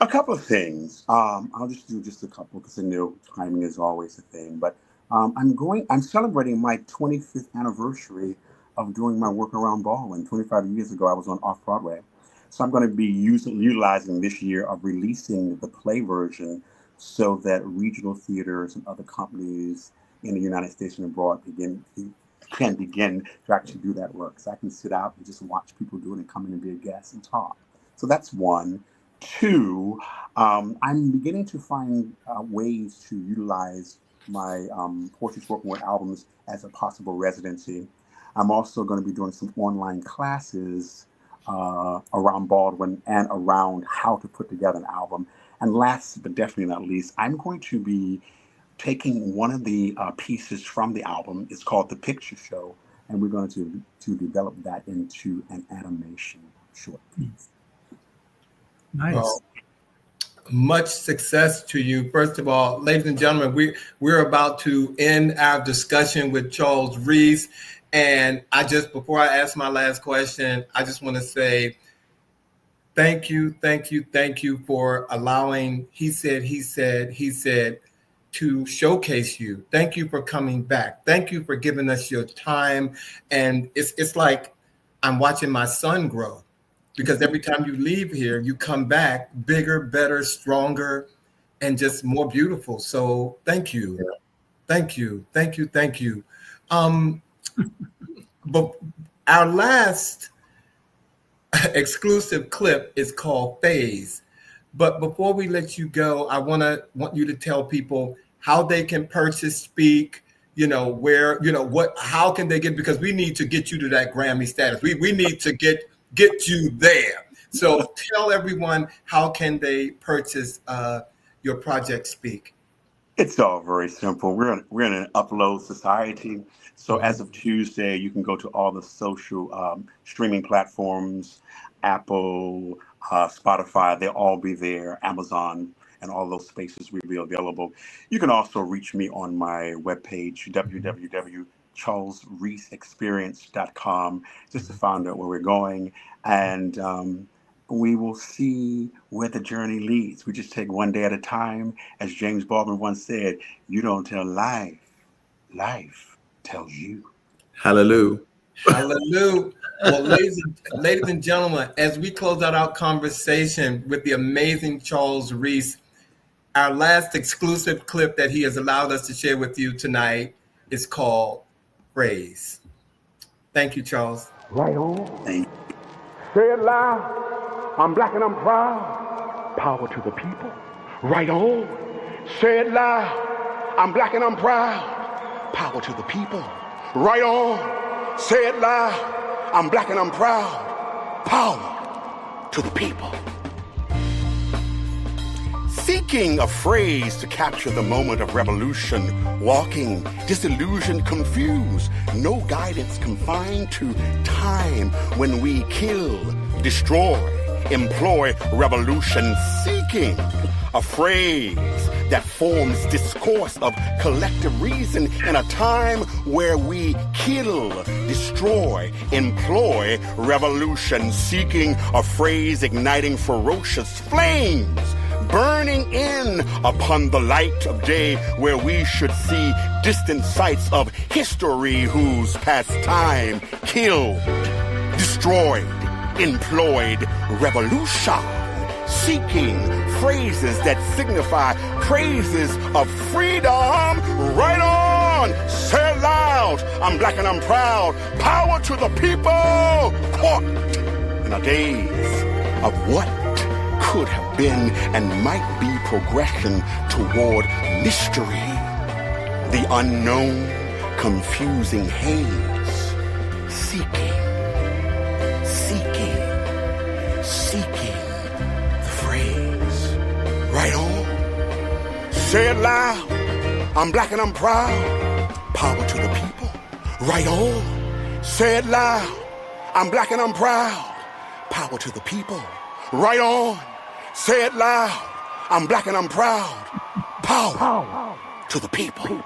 couple of things. I'll just do just a couple because I know timing is always a thing. But I'm celebrating my 25th anniversary of doing my work around Baldwin. 25 years ago, I was on Off-Broadway. So I'm going to be utilizing this year of releasing the play version so that regional theaters and other companies in the United States and abroad can begin to actually do that work. So I can sit out and just watch people do it and come in and be a guest and talk. So that's one. Two, I'm beginning to find ways to utilize my poetry spoken word albums as a possible residency. I'm also going to be doing some online classes around Baldwin and around how to put together an album. And last but definitely not least, I'm going to be taking one of the pieces from the album. It's called The Picture Show, and we're going to develop that into an animation short piece. Nice. Well, much success to you. First of all, ladies and gentlemen, we're about to end our discussion with Charles Reese. And before I ask my last question, I just want to say thank you for allowing He Said to showcase you. Thank you for coming back. Thank you for giving us your time. And it's like I'm watching my son grow. Because every time you leave here, you come back bigger, better, stronger, and just more beautiful. So thank you. Yeah. Thank you. But our last exclusive clip is called Phase. But before we let you go, I want you to tell people how they can purchase Speak, how can they get, because we need to get you to that Grammy status. We need to get you there. So tell everyone, how can they purchase your project Speak? It's all very simple. We're in an upload society. So as of Tuesday, you can go to all the social streaming platforms, Apple, Spotify, they'll all be there, Amazon, and all those spaces will be available. You can also reach me on my webpage, www.charlesreeseexperience.com, just to find out where we're going. And we will see where the journey leads. We just take one day at a time. As James Baldwin once said, you don't tell life, life tells you. Hallelujah. Hallelujah. Well, ladies and gentlemen, as we close out our conversation with the amazing Charles Reese, our last exclusive clip that he has allowed us to share with you tonight is called Praise. Thank you, Charles. Right on. Say it loud. I'm black and I'm proud. Power to the people. Right on. Say it loud. I'm black and I'm proud. Power to the people. Right on. Say it loud. I'm black and I'm proud. Power to the people. Seeking a phrase to capture the moment of revolution, walking, disillusioned, confused, no guidance confined to time when we kill, destroy, employ revolution, seeking a phrase that forms discourse of collective reason in a time where we kill, destroy, employ revolution, seeking a phrase igniting ferocious flames, burning in upon the light of day, where we should see distant sights of history whose past time killed, destroyed, employed revolution, seeking phrases that signify praises of freedom. Right on, say it loud, I'm black and I'm proud, power to the people, caught in a daze of what could have been and might be progression toward mystery, the unknown, confusing haze, seeking the phrase. Right on, say it loud, I'm black and I'm proud, power to the people. Right on, say it loud, I'm black and I'm proud, power to the people. Right on, say it loud, I'm black and I'm proud, power to the people.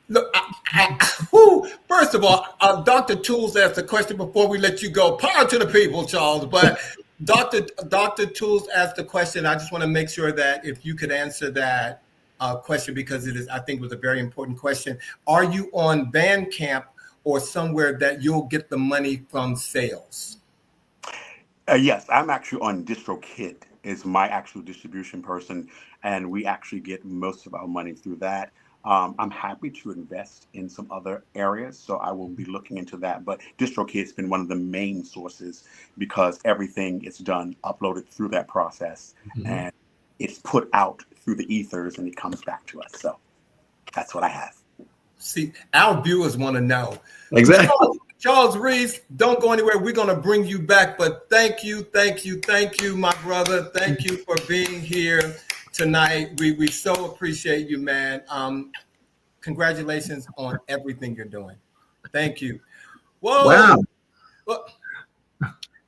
Look, first of all, Dr. Tools asked a question before we let you go. Power to the people, Charles. But Dr. Tools asked a question. I just want to make sure that if you could answer that question, because it is, I think, was a very important question. Are you on Bandcamp or somewhere that you'll get the money from sales? Yes, I'm actually on DistroKid, is my actual distribution person, and we actually get most of our money through that. I'm happy to invest in some other areas, so I will be looking into that. But DistroKid's been one of the main sources because everything is done, uploaded through that process, and it's put out through the ethers, and it comes back to us. So that's what I have. See, our viewers want to know. Exactly. Charles Reese, don't go anywhere. We're going to bring you back. But thank you, my brother. Thank you for being here tonight. We so appreciate you, man. Congratulations on everything you're doing. Thank you. Whoa. Wow. Well,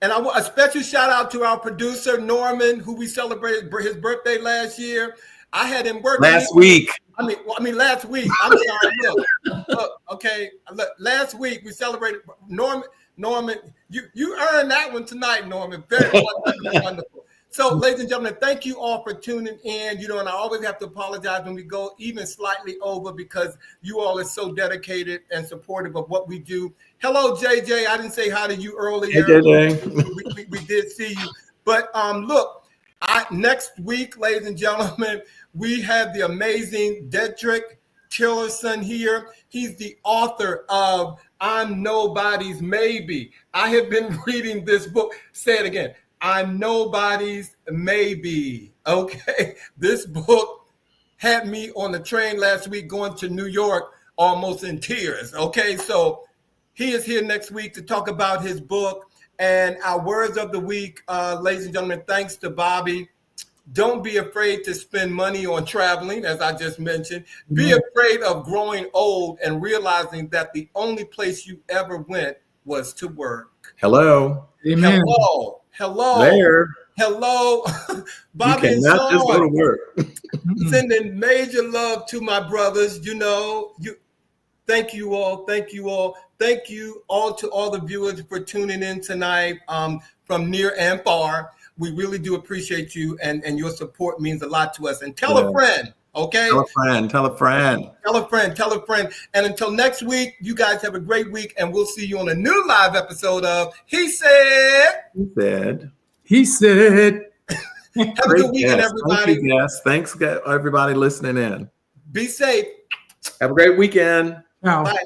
and a special shout out to our producer, Norman, who we celebrated his birthday last year. I had him working Last week. I mean, last week. I'm sorry. Look, okay. Look, last week we celebrated Norman. You earned that one tonight, Norman. Very wonderful. So, ladies and gentlemen, thank you all for tuning in. And I always have to apologize when we go even slightly over because you all are so dedicated and supportive of what we do. Hello, JJ. I didn't say hi to you earlier. Hey, JJ. We did see you. But look, next week, ladies and gentlemen, we have the amazing Dedrick Tillerson here. He's the author of I'm Nobody's Maybe. I have been reading this book. Say it again. I'm Nobody's Maybe. Okay. This book had me on the train last week going to New York almost in tears. Okay. So he is here next week to talk about his book. And our words of the week, ladies and gentlemen, thanks to Bobby. Don't be afraid to spend money on traveling, as I just mentioned. Be afraid of growing old and realizing that the only place you ever went was to work. Hello. Amen. Hello. There. Hello. Bobby you and cannot just go to Sean, work. sending major love to my brothers. Thank you all. Thank you all. Thank you all to all the viewers for tuning in tonight from near and far. We really do appreciate you, and your support means a lot to us. And tell a friend, okay? Tell a friend. Tell a friend. And until next week, you guys have a great week, and we'll see you on a new live episode of He Said. He said. Have a good weekend, everybody. Thank you, guys. Thanks, everybody listening in. Be safe. Have a great weekend. Now. Bye.